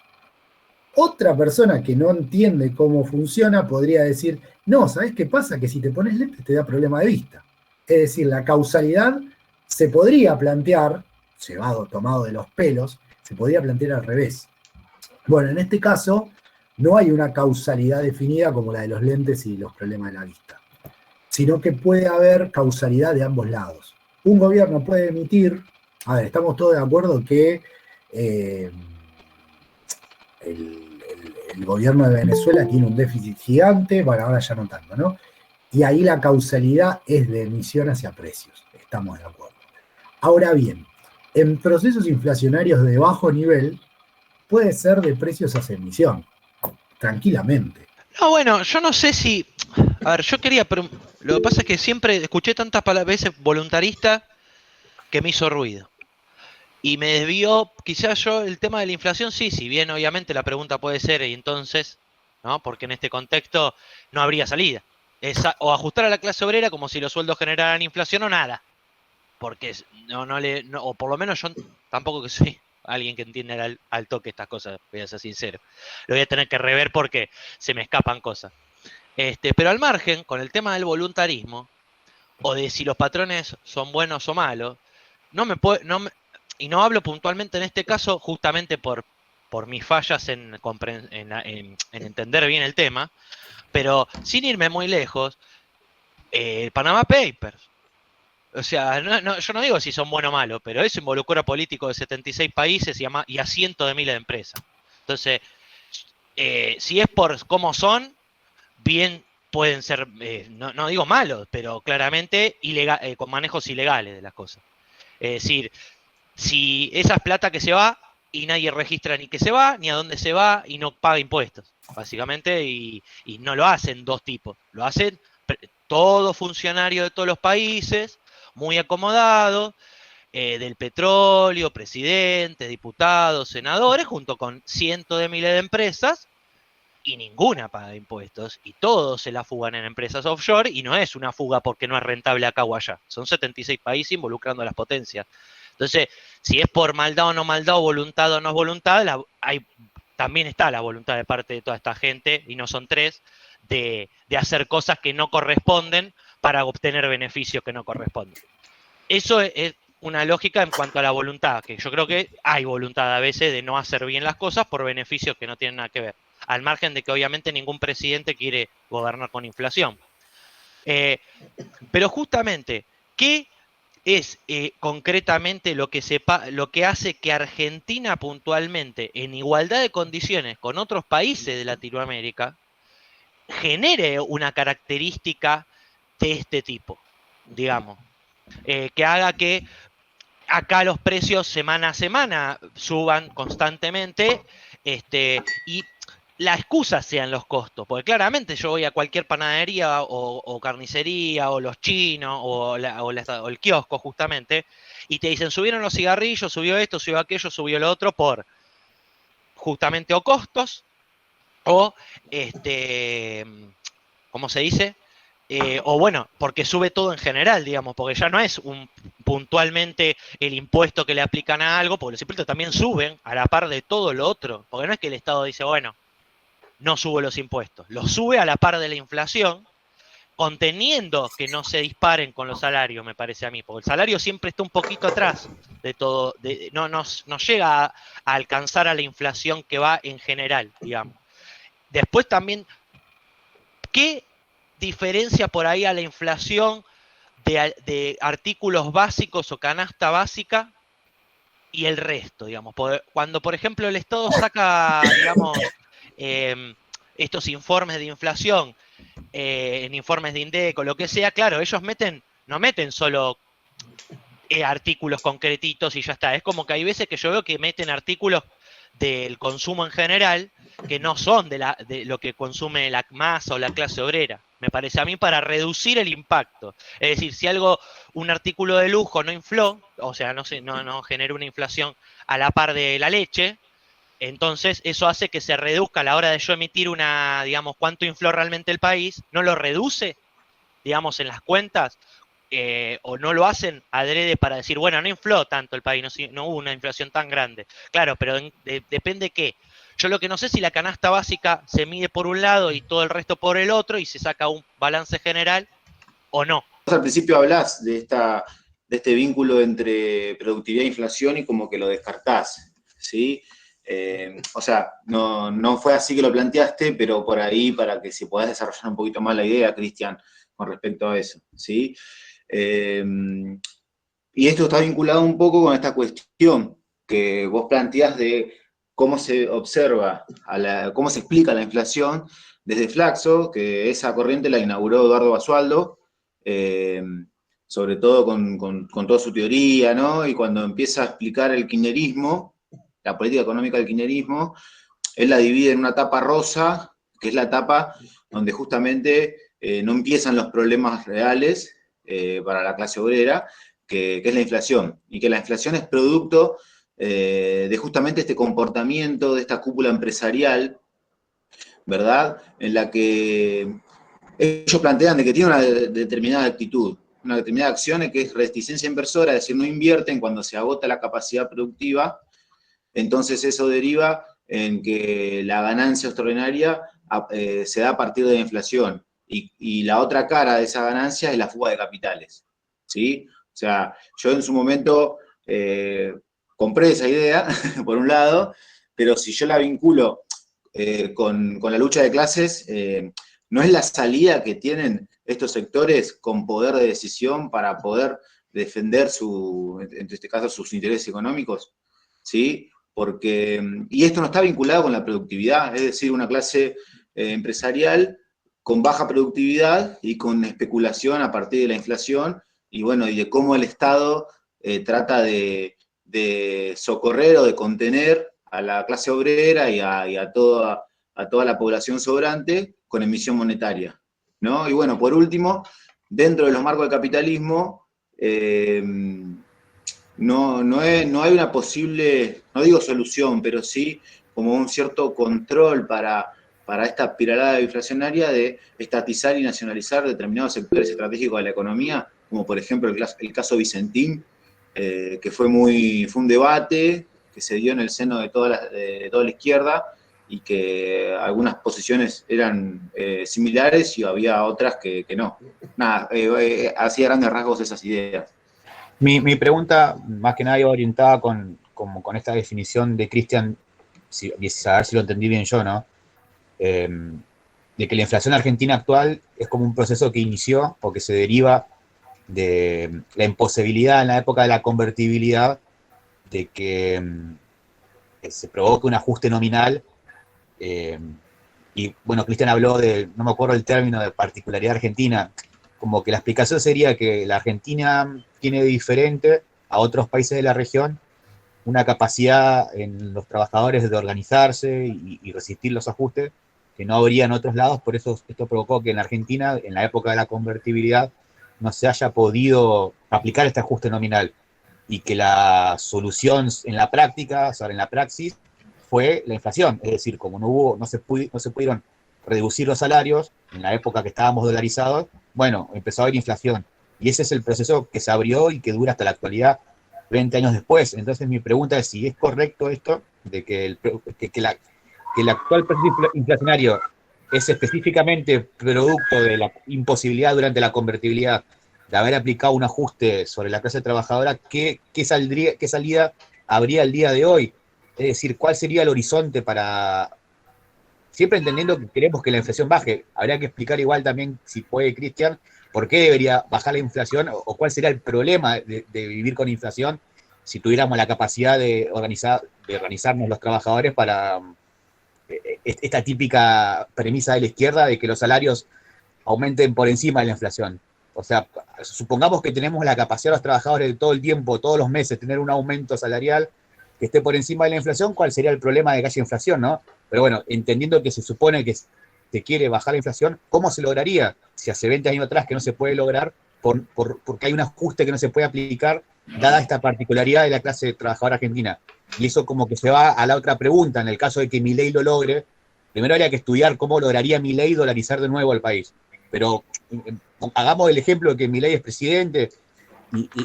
Otra persona que no entiende cómo funciona podría decir, no, ¿sabes qué pasa? Que si te pones lentes te da problema de vista. Es decir, la causalidad se podría plantear, tomado de los pelos, se podría plantear al revés. Bueno, en este caso no hay una causalidad definida como la de los lentes y los problemas de la vista, sino que puede haber causalidad de ambos lados. Un gobierno puede emitir, a ver, estamos todos de acuerdo que el gobierno de Venezuela tiene un déficit gigante, bueno, ahora ya no tanto, ¿no? Y ahí la causalidad es de emisión hacia precios, estamos de acuerdo. Ahora bien, en procesos inflacionarios de bajo nivel, puede ser de precios hacia emisión, tranquilamente. No, bueno, yo no sé si... A ver, yo quería... Pero lo que pasa es que siempre escuché tantas veces voluntarista que me hizo ruido. Y me desvió, quizás yo, el tema de la inflación, sí, si bien obviamente la pregunta puede ser, y entonces, ¿no? Porque en este contexto no habría salida. O ajustar a la clase obrera como si los sueldos generaran inflación o nada. Porque o por lo menos yo tampoco que soy alguien que entiende al toque estas cosas, voy a ser sincero. Lo voy a tener que rever porque se me escapan cosas. Pero al margen, con el tema del voluntarismo, o de si los patrones son buenos o malos, y no hablo puntualmente en este caso justamente por mis fallas en entender bien el tema, pero sin irme muy lejos, Panama Papers. O sea, yo no digo si son buenos o malos, pero eso involucró a políticos de 76 países y a cientos de miles de empresas. Entonces, si es por cómo son, bien pueden ser, no digo malos, pero claramente con manejos ilegales de las cosas. Es decir, si esa es plata que se va y nadie registra ni que se va, ni a dónde se va y no paga impuestos, básicamente, y no lo hacen dos tipos, lo hacen todos funcionarios de todos los países, muy acomodados, del petróleo, presidentes, diputados, senadores, junto con cientos de miles de empresas, y ninguna paga impuestos, y todos se la fugan en empresas offshore, y no es una fuga porque no es rentable acá o allá, son 76 países involucrando a las potencias. Entonces, si es por maldad o no maldad, o voluntad o no es voluntad, también está la voluntad de parte de toda esta gente, y no son tres, de hacer cosas que no corresponden para obtener beneficios que no corresponden. Eso es una lógica en cuanto a la voluntad, que yo creo que hay voluntad a veces de no hacer bien las cosas por beneficios que no tienen nada que ver, al margen de que obviamente ningún presidente quiere gobernar con inflación. Pero justamente, ¿qué es concretamente lo que hace que Argentina puntualmente, en igualdad de condiciones con otros países de Latinoamérica, genere una característica de este tipo, digamos? Que haga que acá los precios semana a semana suban constantemente, y la excusa sean los costos, porque claramente yo voy a cualquier panadería o carnicería o los chinos o el kiosco justamente, y te dicen subieron los cigarrillos, subió esto, subió aquello, subió lo otro, por justamente o costos o ¿cómo se dice? O bueno, porque sube todo en general, digamos, porque ya no es puntualmente el impuesto que le aplican a algo, porque los impuestos también suben a la par de todo lo otro, porque no es que el Estado dice, bueno, no subo los impuestos, los sube a la par de la inflación, conteniendo que no se disparen con los salarios, me parece a mí, porque el salario siempre está un poquito atrás de todo, no llega a alcanzar a la inflación que va en general, digamos. Después también, ¿qué diferencia por ahí a la inflación de artículos básicos o canasta básica y el resto, digamos? Cuando, por ejemplo, el Estado saca, digamos, estos informes de inflación, en informes de INDEC o lo que sea, claro, ellos no meten solo artículos concretitos y ya está. Es como que hay veces que yo veo que meten artículos del consumo en general que no son de lo que consume la masa o la clase obrera. Me parece a mí, para reducir el impacto. Es decir, si un artículo de lujo no infló, o sea, no generó una inflación a la par de la leche, entonces eso hace que se reduzca a la hora de yo emitir digamos, cuánto infló realmente el país, no lo reduce, digamos, en las cuentas, o no lo hacen adrede para decir, bueno, no infló tanto el país, no hubo una inflación tan grande. Claro, pero depende qué. Yo lo que no sé es si la canasta básica se mide por un lado y todo el resto por el otro y se saca un balance general o no. Al principio hablás de este vínculo entre productividad e inflación y como que lo descartás, ¿sí? O sea, no fue así que lo planteaste, pero por ahí para que se pueda desarrollar un poquito más la idea, Cristian, con respecto a eso, ¿sí? Y esto está vinculado un poco con esta cuestión que vos planteás de cómo se observa, cómo se explica la inflación desde Flaxo, que esa corriente la inauguró Eduardo Basualdo, sobre todo con toda su teoría, ¿no? Y cuando empieza a explicar el kirchnerismo, la política económica del kirchnerismo, él la divide en una etapa rosa, que es la etapa donde justamente no empiezan los problemas reales para la clase obrera, que es la inflación, y que la inflación es producto de justamente este comportamiento de esta cúpula empresarial, ¿verdad? En la que ellos plantean de que tiene una determinada actitud, una determinada acción que es reticencia inversora, es decir, no invierten cuando se agota la capacidad productiva, entonces eso deriva en que la ganancia extraordinaria se da a partir de la inflación. y la otra cara de esa ganancia es la fuga de capitales, ¿sí? O sea, yo en su momento compré esa idea, por un lado, pero si yo la vinculo con la lucha de clases, no es la salida que tienen estos sectores con poder de decisión para poder defender en este caso, sus intereses económicos, ¿sí? Porque, y esto no está vinculado con la productividad, es decir, una clase empresarial con baja productividad y con especulación a partir de la inflación, y bueno, y de cómo el Estado trata de socorrer o de contener a la clase obrera y a toda la población sobrante con emisión monetaria, ¿no? Y bueno, por último, dentro de los marcos del capitalismo, no hay una posible, no digo solución, pero sí como un cierto control para esta espiralada inflacionaria de estatizar y nacionalizar determinados sectores estratégicos de la economía, como por ejemplo el caso Vicentín, que fue un debate que se dio en el seno de toda la izquierda, y que algunas posiciones eran similares y había otras que no. Nada, así a grandes rasgos esas ideas. Mi pregunta, más que nada, iba orientada con esta definición de Cristian, a ver si lo entendí bien yo, ¿no? De que la inflación argentina actual es como un proceso que inició o que se deriva de la imposibilidad en la época de la convertibilidad de que se provoque un ajuste nominal. Y bueno, Cristian habló no me acuerdo el término, de particularidad argentina, como que la explicación sería que la Argentina tiene diferente a otros países de la región una capacidad en los trabajadores de organizarse y resistir los ajustes que no habría en otros lados. Por eso esto provocó que en Argentina, en la época de la convertibilidad, no se haya podido aplicar este ajuste nominal, y que la solución en la práctica, o sea, en la praxis, fue la inflación. Es decir, como no se pudieron reducir los salarios en la época que estábamos dolarizados, bueno, empezó a haber inflación. Y ese es el proceso que se abrió y que dura hasta la actualidad, 20 años después. Entonces mi pregunta es si es correcto esto, de que el actual proceso inflacionario es específicamente producto de la imposibilidad durante la convertibilidad de haber aplicado un ajuste sobre la clase trabajadora. ¿Qué salida habría el día de hoy? Es decir, ¿cuál sería el horizonte para...? Siempre entendiendo que queremos que la inflación baje. Habría que explicar igual también, si puede, Cristian, por qué debería bajar la inflación o cuál sería el problema de vivir con inflación si tuviéramos la capacidad de organizarnos los trabajadores para esta típica premisa de la izquierda de que los salarios aumenten por encima de la inflación. O sea, supongamos que tenemos la capacidad de los trabajadores de todo el tiempo, todos los meses, tener un aumento salarial que esté por encima de la inflación. ¿Cuál sería el problema de que haya inflación, no? Pero bueno, entendiendo que se supone que se quiere bajar la inflación, ¿cómo se lograría? Si hace 20 años atrás que no se puede lograr porque hay un ajuste que no se puede aplicar, dada esta particularidad de la clase trabajadora argentina. Y eso como que se va a la otra pregunta. En el caso de que Milei lo logre, primero habría que estudiar cómo lograría Milei dolarizar de nuevo al país. Pero hagamos el ejemplo de que Milei es presidente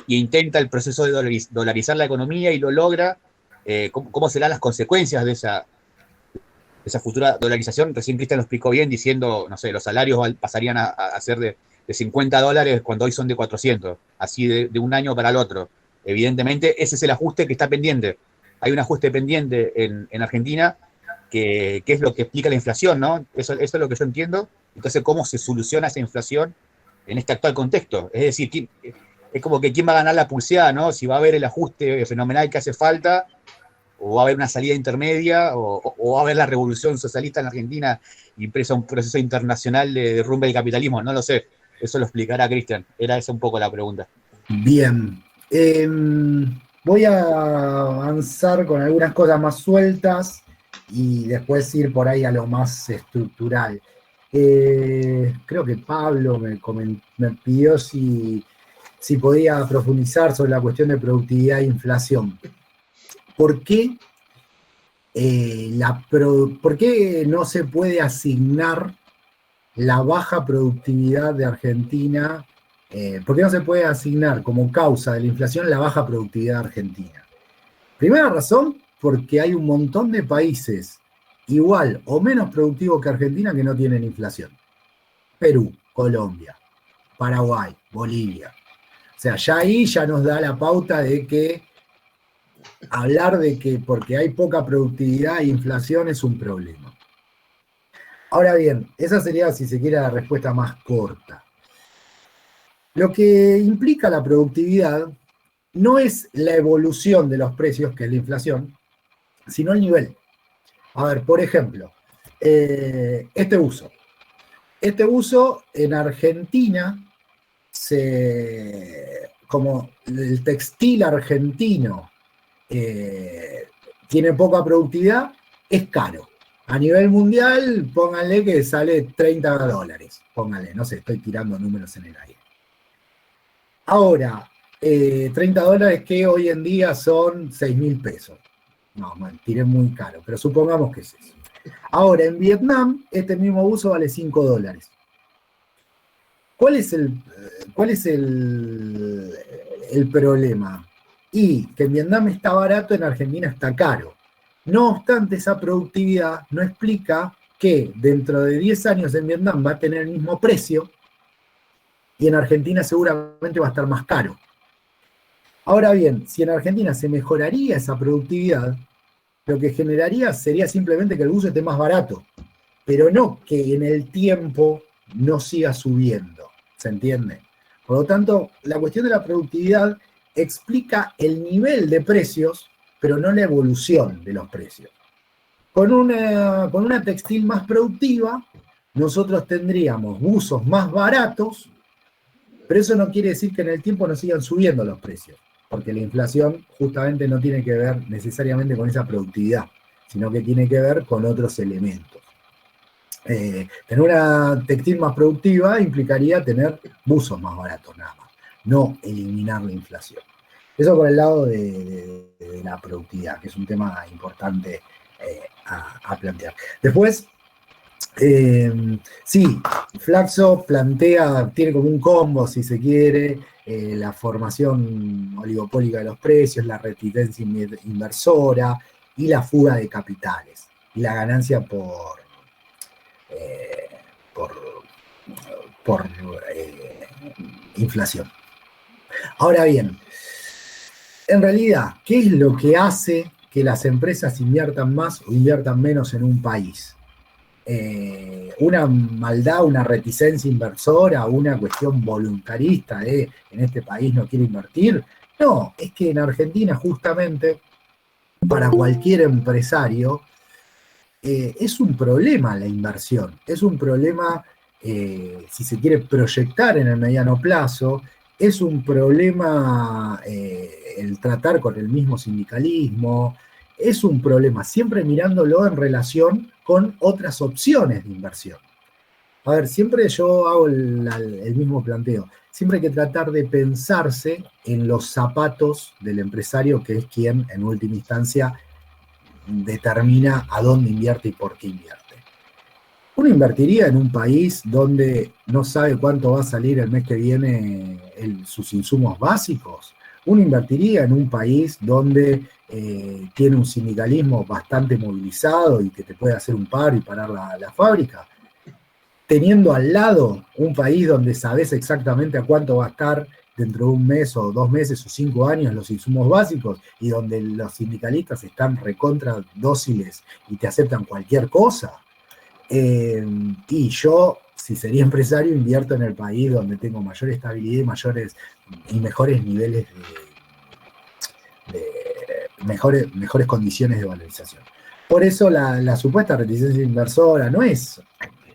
y intenta el proceso de dolarizar la economía y lo logra. ¿Cómo serán las consecuencias de esa futura dolarización? Recién Cristian lo explicó bien diciendo, no sé, los salarios pasarían a ser de $50 cuando hoy son de 400, así de un año para el otro. Evidentemente ese es el ajuste que está pendiente. Hay un ajuste pendiente en Argentina que es lo que explica la inflación, ¿no? Eso es lo que yo entiendo. Entonces, ¿cómo se soluciona esa inflación en este actual contexto? Es decir, es como que quién va a ganar la pulseada, ¿no? Si va a haber el ajuste fenomenal que hace falta, o va a haber una salida intermedia, o va a haber la revolución socialista en Argentina impresa un proceso internacional de derrumbe del capitalismo. No lo sé. Eso lo explicará Cristian. Era esa un poco la pregunta. Bien. Voy a avanzar con algunas cosas más sueltas y después ir por ahí a lo más estructural. Creo que Pablo me pidió si podía profundizar sobre la cuestión de productividad e inflación. ¿Por qué no se puede asignar la baja productividad de Argentina? ¿Por qué no se puede asignar como causa de la inflación la baja productividad de Argentina? Primera razón, porque hay un montón de países igual o menos productivos que Argentina que no tienen inflación. Perú, Colombia, Paraguay, Bolivia. O sea, ya ahí ya nos da la pauta de que hablar de que porque hay poca productividad e inflación es un problema. Ahora bien, esa sería, si se quiere, la respuesta más corta. Lo que implica la productividad no es la evolución de los precios, que es la inflación, sino el nivel. A ver, por ejemplo, este uso. Este uso en Argentina, como el textil argentino tiene poca productividad, es caro. A nivel mundial, pónganle que sale $30. Pónganle, no sé, estoy tirando números en el aire. Ahora, $30 que hoy en día son 6.000 pesos. No, man, tiré muy caro, pero supongamos que es eso. Ahora, en Vietnam, este mismo uso vale $5. ¿Cuál es el problema? Y que en Vietnam está barato, en Argentina está caro. No obstante, esa productividad no explica que dentro de 10 años en Vietnam va a tener el mismo precio y en Argentina seguramente va a estar más caro. Ahora bien, si en Argentina se mejoraría esa productividad, lo que generaría sería simplemente que el uso esté más barato, pero no que en el tiempo no siga subiendo, ¿se entiende? Por lo tanto, la cuestión de la productividad explica el nivel de precios, pero no la evolución de los precios. Con una textil más productiva, nosotros tendríamos buzos más baratos, pero eso no quiere decir que en el tiempo no sigan subiendo los precios, porque la inflación justamente no tiene que ver necesariamente con esa productividad, sino que tiene que ver con otros elementos. Tener una textil más productiva implicaría tener buzos más baratos nada más, no eliminar la inflación. Eso por el lado de la productividad, que es un tema importante a plantear. Después, sí, Flaxo tiene como un combo, si se quiere, la formación oligopólica de los precios, la reticencia inversora y la fuga de capitales, y la ganancia por inflación. Ahora bien, en realidad, ¿qué es lo que hace que las empresas inviertan más o inviertan menos en un país? Una maldad, una reticencia inversora, una cuestión voluntarista de en este país no quiero invertir. No, es que en Argentina justamente para cualquier empresario es un problema la inversión, es un problema si se quiere proyectar en el mediano plazo, es un problema el tratar con el mismo sindicalismo, es un problema siempre mirándolo en relación con otras opciones de inversión. A ver, siempre yo hago el mismo planteo. Siempre hay que tratar de pensarse en los zapatos del empresario, que es quien, en última instancia, determina a dónde invierte y por qué invierte. Uno invertiría en un país donde no sabe cuánto va a salir el mes que viene sus insumos básicos. Uno invertiría en un país donde tiene un sindicalismo bastante movilizado y que te puede hacer un paro y parar la fábrica. Teniendo al lado un país donde sabes exactamente a cuánto va a estar dentro de un mes o 2 meses o 5 años los insumos básicos y donde los sindicalistas están recontra dóciles y te aceptan cualquier cosa. Y yo, si sería empresario, invierto en el país donde tengo mayor estabilidad y mejores niveles mejores condiciones de valorización. Por eso la supuesta reticencia inversora no es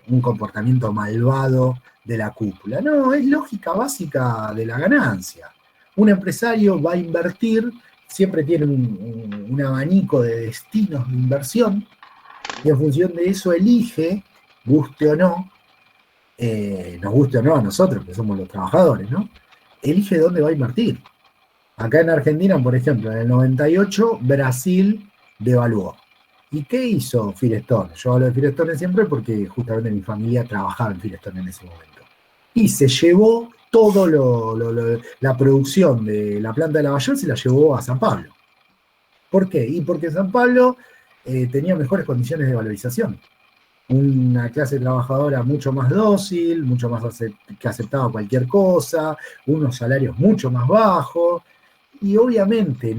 un comportamiento malvado de la cúpula, no, es lógica básica de la ganancia. Un empresario va a invertir, siempre tiene un abanico de destinos de inversión, y en función de eso elige, guste o no, nos guste o no a nosotros, que somos los trabajadores, ¿no? Elige dónde va a invertir. Acá en Argentina, por ejemplo, en el 98, Brasil devaluó. ¿Y qué hizo Firestone? Yo hablo de Firestone siempre porque justamente mi familia trabajaba en Firestone en ese momento. Y se llevó todo la producción de la planta de Lavallol, se la llevó a San Pablo. ¿Por qué? Y porque San Pablo tenía mejores condiciones de valorización. una clase trabajadora mucho más dócil, mucho más que aceptaba cualquier cosa, unos salarios mucho más bajos, y obviamente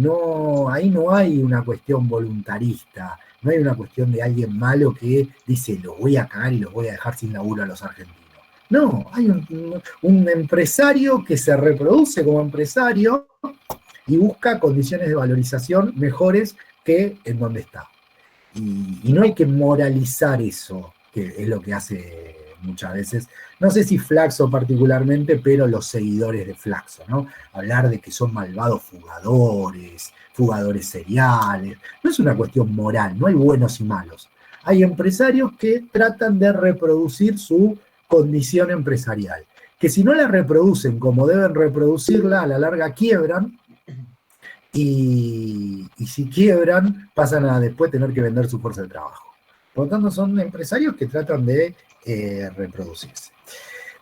ahí no hay una cuestión voluntarista, no hay una cuestión de alguien malo que dice, los voy a cagar y los voy a dejar sin laburo a los argentinos. No, hay un empresario que se reproduce como empresario y busca condiciones de valorización mejores que en donde está. Y no hay que moralizar eso, que es lo que hace muchas veces, no sé si Flaxo particularmente, pero los seguidores de Flaxo, ¿no? Hablar de que son malvados fugadores seriales, no es una cuestión moral, no hay buenos y malos. Hay empresarios que tratan de reproducir su condición empresarial, que si no la reproducen como deben reproducirla, a la larga quiebran, y si quiebran, pasan a después tener que vender su fuerza de trabajo. Por lo tanto, son empresarios que tratan de reproducirse.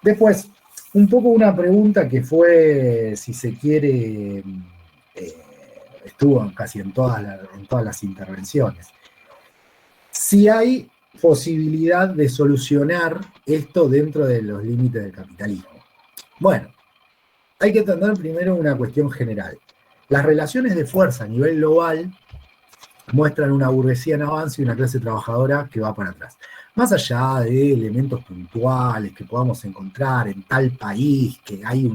Después, un poco una pregunta que fue, si se quiere, estuvo casi en todas las intervenciones. Si hay posibilidad de solucionar esto dentro de los límites del capitalismo. Bueno, hay que entender primero una cuestión general. Las relaciones de fuerza a nivel global muestran una burguesía en avance y una clase trabajadora que va para atrás. Más allá de elementos puntuales que podamos encontrar en tal país, que hay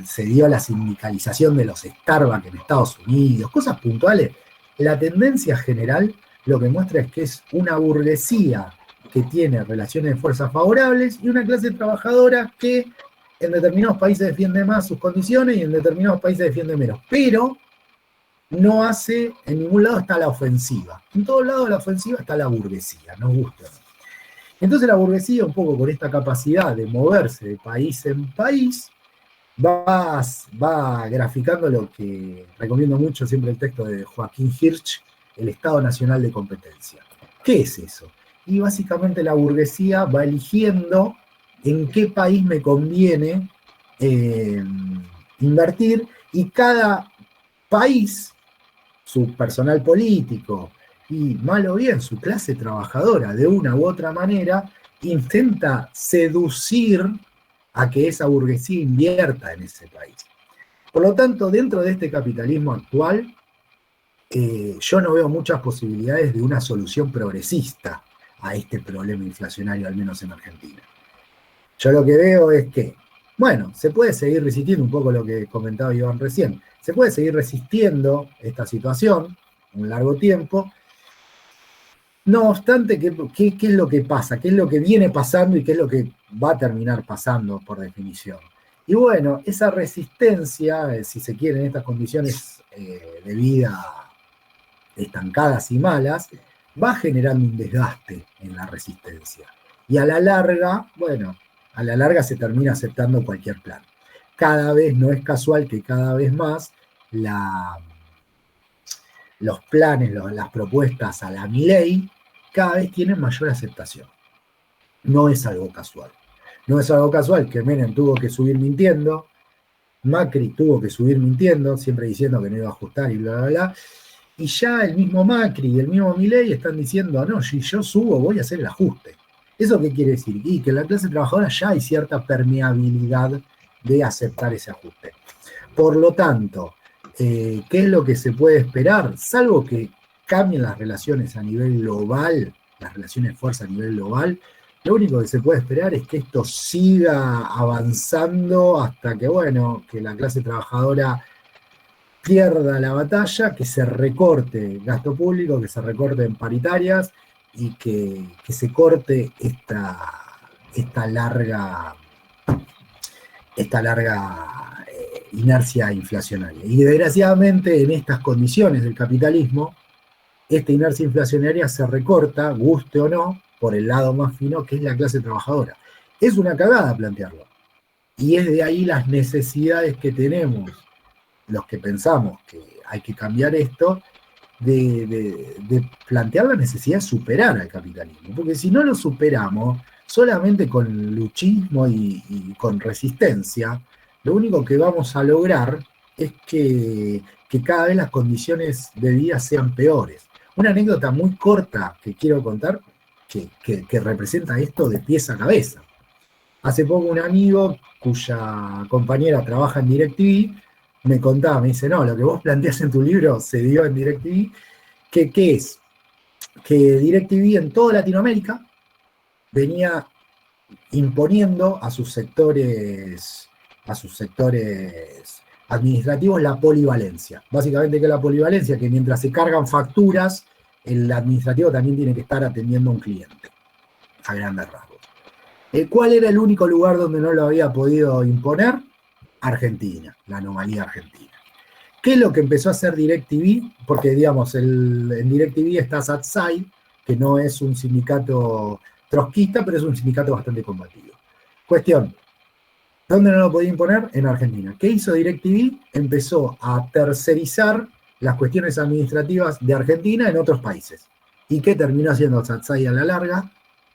se dio la sindicalización de los Starbucks en Estados Unidos, cosas puntuales, la tendencia general lo que muestra es que es una burguesía que tiene relaciones de fuerza favorables y una clase trabajadora que en determinados países defiende más sus condiciones y en determinados países defiende menos. Pero no hace, en ningún lado está la ofensiva. En todos lados de la ofensiva está la burguesía, nos gusta. Entonces la burguesía, un poco con esta capacidad de moverse de país en país, va graficando lo que recomiendo mucho siempre el texto de Joaquín Hirsch, el Estado Nacional de Competencia. ¿Qué es eso? Y básicamente la burguesía va eligiendo en qué país me conviene invertir, y cada país, su personal político y mal o bien su clase trabajadora de una u otra manera, intenta seducir a que esa burguesía invierta en ese país. Por lo tanto, dentro de este capitalismo actual, yo no veo muchas posibilidades de una solución progresista a este problema inflacionario, al menos en Argentina. Yo lo que veo es que, bueno, se puede seguir resistiendo, un poco lo que comentaba Iván recién, se puede seguir resistiendo esta situación un largo tiempo. No obstante, ¿qué es lo que pasa? ¿Qué es lo que viene pasando y qué es lo que va a terminar pasando por definición? Y bueno, esa resistencia, si se quiere, en estas condiciones de vida estancadas y malas, va generando un desgaste en la resistencia. Y a la larga, bueno, a la larga se termina aceptando cualquier plan. Cada vez no es casual que cada vez más los planes, las propuestas a la Milei, cada vez tienen mayor aceptación. No es algo casual. No es algo casual que Menem tuvo que subir mintiendo, Macri tuvo que subir mintiendo, siempre diciendo que no iba a ajustar y bla, bla, bla. Y ya el mismo Macri y el mismo Milei están diciendo, no, si yo subo voy a hacer el ajuste. ¿Eso qué quiere decir? Y que en la clase trabajadora ya hay cierta permeabilidad de aceptar ese ajuste. Por lo tanto, ¿qué es lo que se puede esperar? Salvo que cambien las relaciones a nivel global, las relaciones de fuerza a nivel global, lo único que se puede esperar es que esto siga avanzando hasta que, bueno, que la clase trabajadora pierda la batalla, que se recorte gasto público, que se recorte en paritarias y que se corte esta larga inercia inflacionaria. Y desgraciadamente en estas condiciones del capitalismo, esta inercia inflacionaria se recorta, guste o no, por el lado más fino, que es la clase trabajadora. Es una cagada plantearlo. Y es de ahí las necesidades que tenemos, los que pensamos que hay que cambiar esto, de plantear la necesidad de superar al capitalismo. Porque si no lo superamos, solamente con luchismo y con resistencia, lo único que vamos a lograr es que cada vez las condiciones de vida sean peores. Una anécdota muy corta que quiero contar, que representa esto de pies a cabeza. Hace poco un amigo cuya compañera trabaja en DirecTV me contaba, me dice, no, lo que vos planteás en tu libro se dio en DirecTV, ¿qué es? Que DirecTV en toda Latinoamérica venía imponiendo a sus sectores administrativos la polivalencia. Básicamente, ¿qué es la polivalencia? Que mientras se cargan facturas, el administrativo también tiene que estar atendiendo a un cliente, a grandes rasgos. ¿Cuál era el único lugar donde no lo había podido imponer? Argentina, la anomalía argentina. ¿Qué es lo que empezó a hacer DirecTV? Porque, digamos, en DirecTV está SatSide, que no es un sindicato trotskista, pero es un sindicato bastante combativo. Cuestión, ¿dónde no lo podía imponer? En Argentina. ¿Qué hizo DirecTV? Empezó a tercerizar las cuestiones administrativas de Argentina en otros países. ¿Y qué terminó haciendo SatSide a la larga?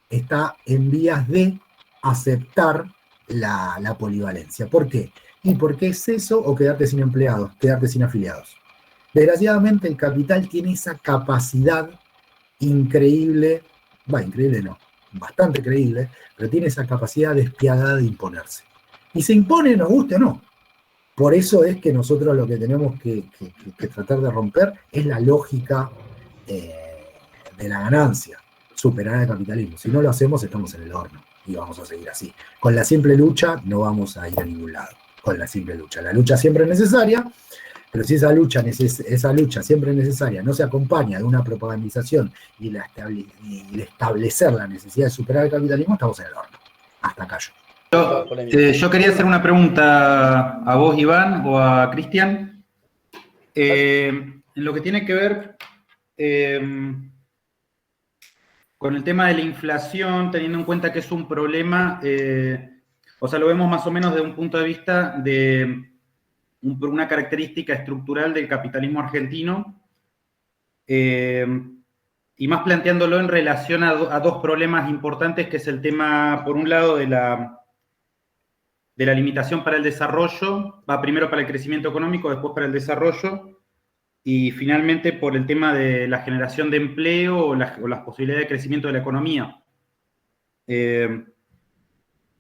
Está en vías de aceptar la polivalencia. ¿Por qué? ¿Y por qué es eso o quedarte sin empleados, quedarte sin afiliados? Desgraciadamente el capital tiene esa capacidad increíble, increíble no, bastante creíble, pero tiene esa capacidad despiadada de imponerse. Y se impone, nos guste o no. Por eso es que nosotros lo que tenemos que tratar de romper es la lógica de la ganancia, superar el capitalismo. Si no lo hacemos, estamos en el horno y vamos a seguir así. Con la simple lucha no vamos a ir a ningún lado. Con la simple lucha. La lucha siempre es necesaria, pero si esa lucha siempre es necesaria no se acompaña de una propagandización y de establecer la necesidad de superar el capitalismo, estamos en el horno. Hasta acá yo. Yo quería hacer una pregunta a vos, Iván, o a Cristian, en lo que tiene que ver con el tema de la inflación, teniendo en cuenta que es un problema, lo vemos más o menos desde un punto de vista de una característica estructural del capitalismo argentino, y más planteándolo en relación a dos problemas importantes, que es el tema, por un lado, de la limitación para el desarrollo, va primero para el crecimiento económico, después para el desarrollo, y finalmente por el tema de la generación de empleo o las posibilidades de crecimiento de la economía.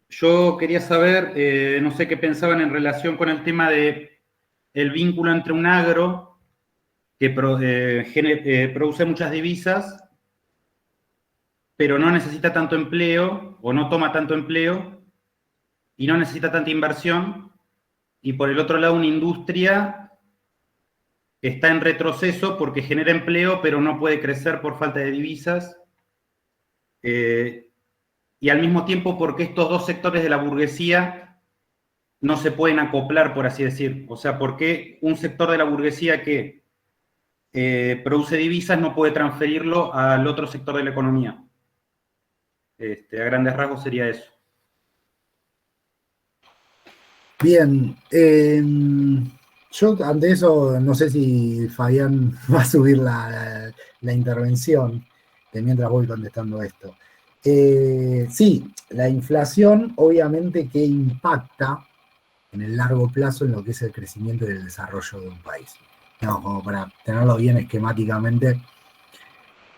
Yo quería saber, no sé qué pensaban en relación con el tema de el vínculo entre un agro que produce muchas divisas, pero no necesita tanto empleo, o no toma tanto empleo, y no necesita tanta inversión, y por el otro lado una industria que está en retroceso porque genera empleo, pero no puede crecer por falta de divisas, y al mismo tiempo porque estos dos sectores de la burguesía no se pueden acoplar, por así decir. O sea, porque un sector de la burguesía que produce divisas no puede transferirlo al otro sector de la economía. A grandes rasgos sería eso. Bien, yo ante eso no sé si Fabián va a subir la intervención mientras voy contestando esto. Sí, la inflación obviamente que impacta en el largo plazo en lo que es el crecimiento y el desarrollo de un país. No, como para tenerlo bien esquemáticamente,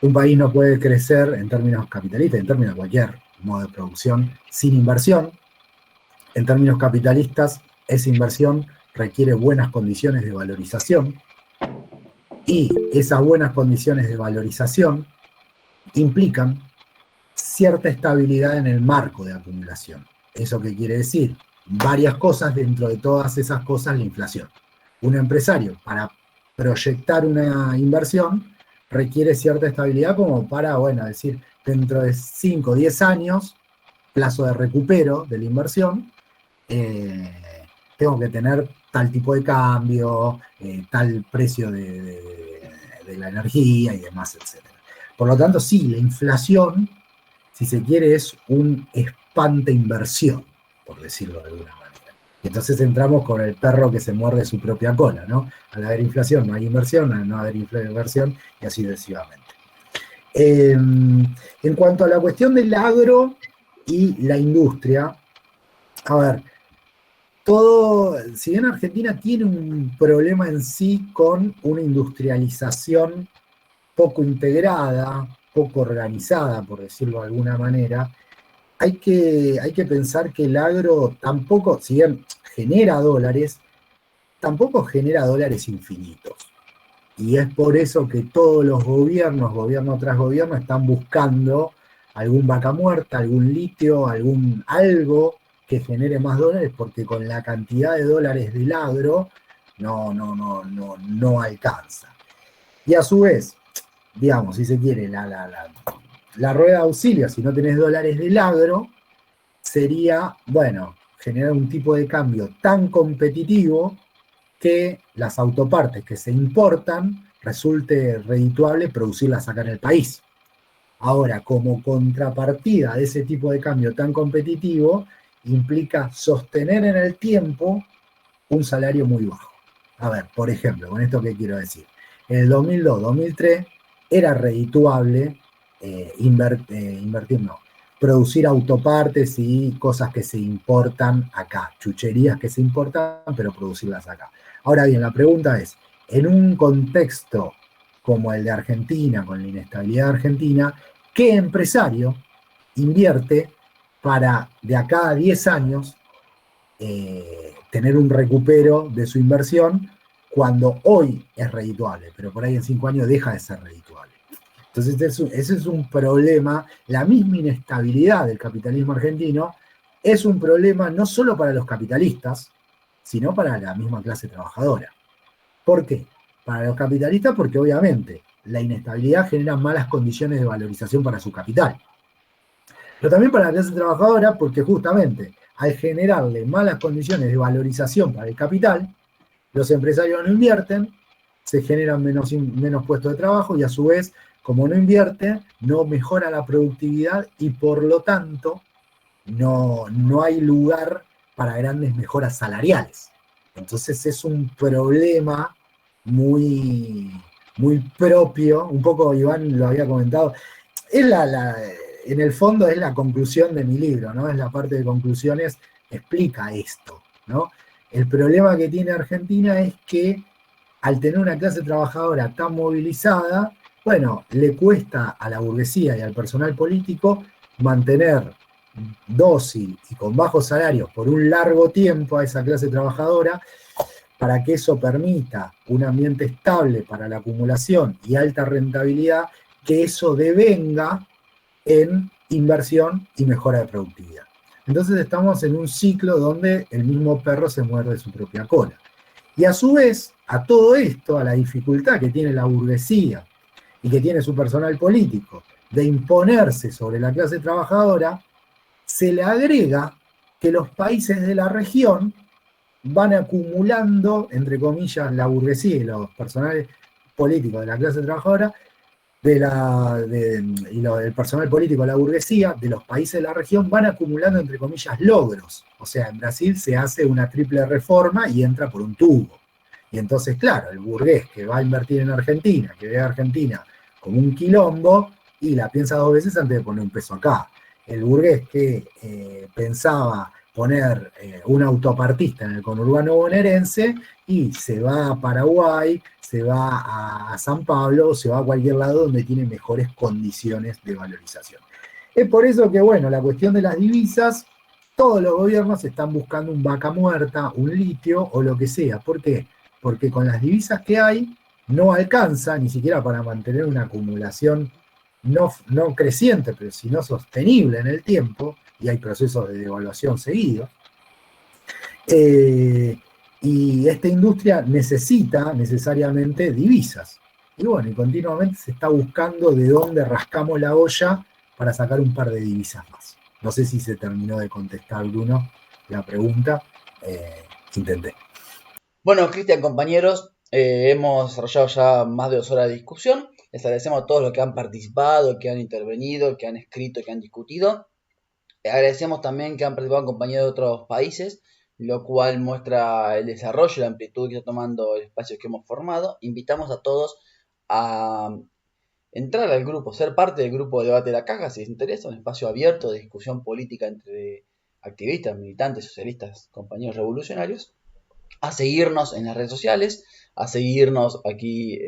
un país no puede crecer en términos capitalistas, en términos de cualquier modo de producción, sin inversión. En términos capitalistas, esa inversión requiere buenas condiciones de valorización, y esas buenas condiciones de valorización implican cierta estabilidad en el marco de acumulación. ¿Eso qué quiere decir? Varias cosas, dentro de todas esas cosas la inflación. Un empresario, para proyectar una inversión, requiere cierta estabilidad como para, decir, dentro de 5 o 10 años, plazo de recupero de la inversión, tengo que tener tal tipo de cambio, tal precio de la energía y demás, etc. Por lo tanto, sí, la inflación, si se quiere, es un espanta inversión, por decirlo de alguna manera. Y entonces entramos con el perro que se muerde su propia cola, ¿no? Al haber inflación no hay inversión, al no haber inversión, y así sucesivamente. En cuanto a la cuestión del agro y la industria, a ver, si bien Argentina tiene un problema en sí con una industrialización poco integrada, poco organizada, por decirlo de alguna manera, hay que pensar que el agro tampoco, si bien genera dólares, tampoco genera dólares infinitos. Y es por eso que todos los gobiernos, gobierno tras gobierno, están buscando algún vaca muerta, algún litio, algo que genere más dólares, porque con la cantidad de dólares del agro no alcanza. Y a su vez, digamos, si se quiere, la rueda de auxilio, si no tenés dólares del agro, sería, bueno, generar un tipo de cambio tan competitivo que las autopartes que se importan resulte redituable producirlas acá en el país. Ahora, como contrapartida de ese tipo de cambio tan competitivo, implica sostener en el tiempo un salario muy bajo. A ver, por ejemplo, con esto que quiero decir. En el 2002-2003 era redituable producir autopartes y cosas que se importan acá, chucherías que se importan, pero producirlas acá. Ahora bien, la pregunta es, en un contexto como el de Argentina, con la inestabilidad de Argentina, ¿qué empresario invierte para de acá a 10 años tener un recupero de su inversión cuando hoy es redituable, pero por ahí en 5 años deja de ser redituable? Entonces ese es un problema, la misma inestabilidad del capitalismo argentino es un problema no solo para los capitalistas, sino para la misma clase trabajadora. ¿Por qué? Para los capitalistas porque obviamente la inestabilidad genera malas condiciones de valorización para su capital. Pero también para la clase trabajadora porque justamente al generarle malas condiciones de valorización para el capital, los empresarios no invierten, se generan menos puestos de trabajo y a su vez, como no invierte, no mejora la productividad y por lo tanto no hay lugar para grandes mejoras salariales. Entonces es un problema muy, muy propio, un poco Iván lo había comentado, es en el fondo es la conclusión de mi libro, ¿no? Es la parte de conclusiones, explica esto, ¿no? El problema que tiene Argentina es que al tener una clase trabajadora tan movilizada, bueno, le cuesta a la burguesía y al personal político mantener dócil y con bajos salarios por un largo tiempo a esa clase trabajadora, para que eso permita un ambiente estable para la acumulación y alta rentabilidad, que eso devenga en inversión y mejora de productividad. Entonces estamos en un ciclo donde el mismo perro se muerde su propia cola. Y a su vez, a todo esto, a la dificultad que tiene la burguesía y que tiene su personal político de imponerse sobre la clase trabajadora, se le agrega que los países de la región van acumulando, entre comillas, la burguesía y los personales políticos de la clase trabajadora, el personal político de la burguesía de los países de la región van acumulando, entre comillas, logros. O sea, en Brasil se hace una triple reforma y entra por un tubo. Y entonces, claro, el burgués que va a invertir en Argentina, que ve a Argentina como un quilombo, y la piensa 2 veces antes de poner un peso acá. El burgués que pensaba poner un autopartista en el conurbano bonaerense y se va a Paraguay, se va a San Pablo, se va a cualquier lado donde tiene mejores condiciones de valorización. Es por eso que, bueno, la cuestión de las divisas, todos los gobiernos están buscando un vaca muerta, un litio o lo que sea. ¿Por qué? Porque con las divisas que hay no alcanza ni siquiera para mantener una acumulación no creciente, pero sino sostenible en el tiempo, y hay procesos de devaluación seguidos. Y esta industria necesita necesariamente divisas. Y bueno, y continuamente se está buscando de dónde rascamos la olla para sacar un par de divisas más. No sé si se terminó de contestar, Bruno, la pregunta. Intenté. Bueno, Cristian, compañeros, hemos desarrollado ya más de 2 horas de discusión. Les agradecemos a todos los que han participado, que han intervenido, que han escrito, que han discutido. Agradecemos también que han participado compañeros de otros países, lo cual muestra el desarrollo y la amplitud que está tomando el espacio que hemos formado. Invitamos a todos a entrar al grupo, ser parte del grupo de Debate de la Caja, si les interesa, un espacio abierto de discusión política entre activistas, militantes, socialistas, compañeros revolucionarios, a seguirnos en las redes sociales, a seguirnos aquí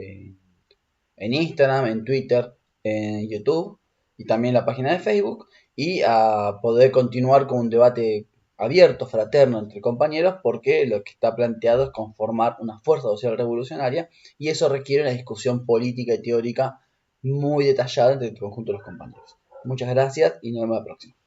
en en Instagram, en Twitter, en YouTube y también la página de Facebook, y a poder continuar con un debate abierto, fraterno entre compañeros, porque lo que está planteado es conformar una fuerza social revolucionaria, y eso requiere una discusión política y teórica muy detallada entre el conjunto de los compañeros. Muchas gracias y nos vemos la próxima.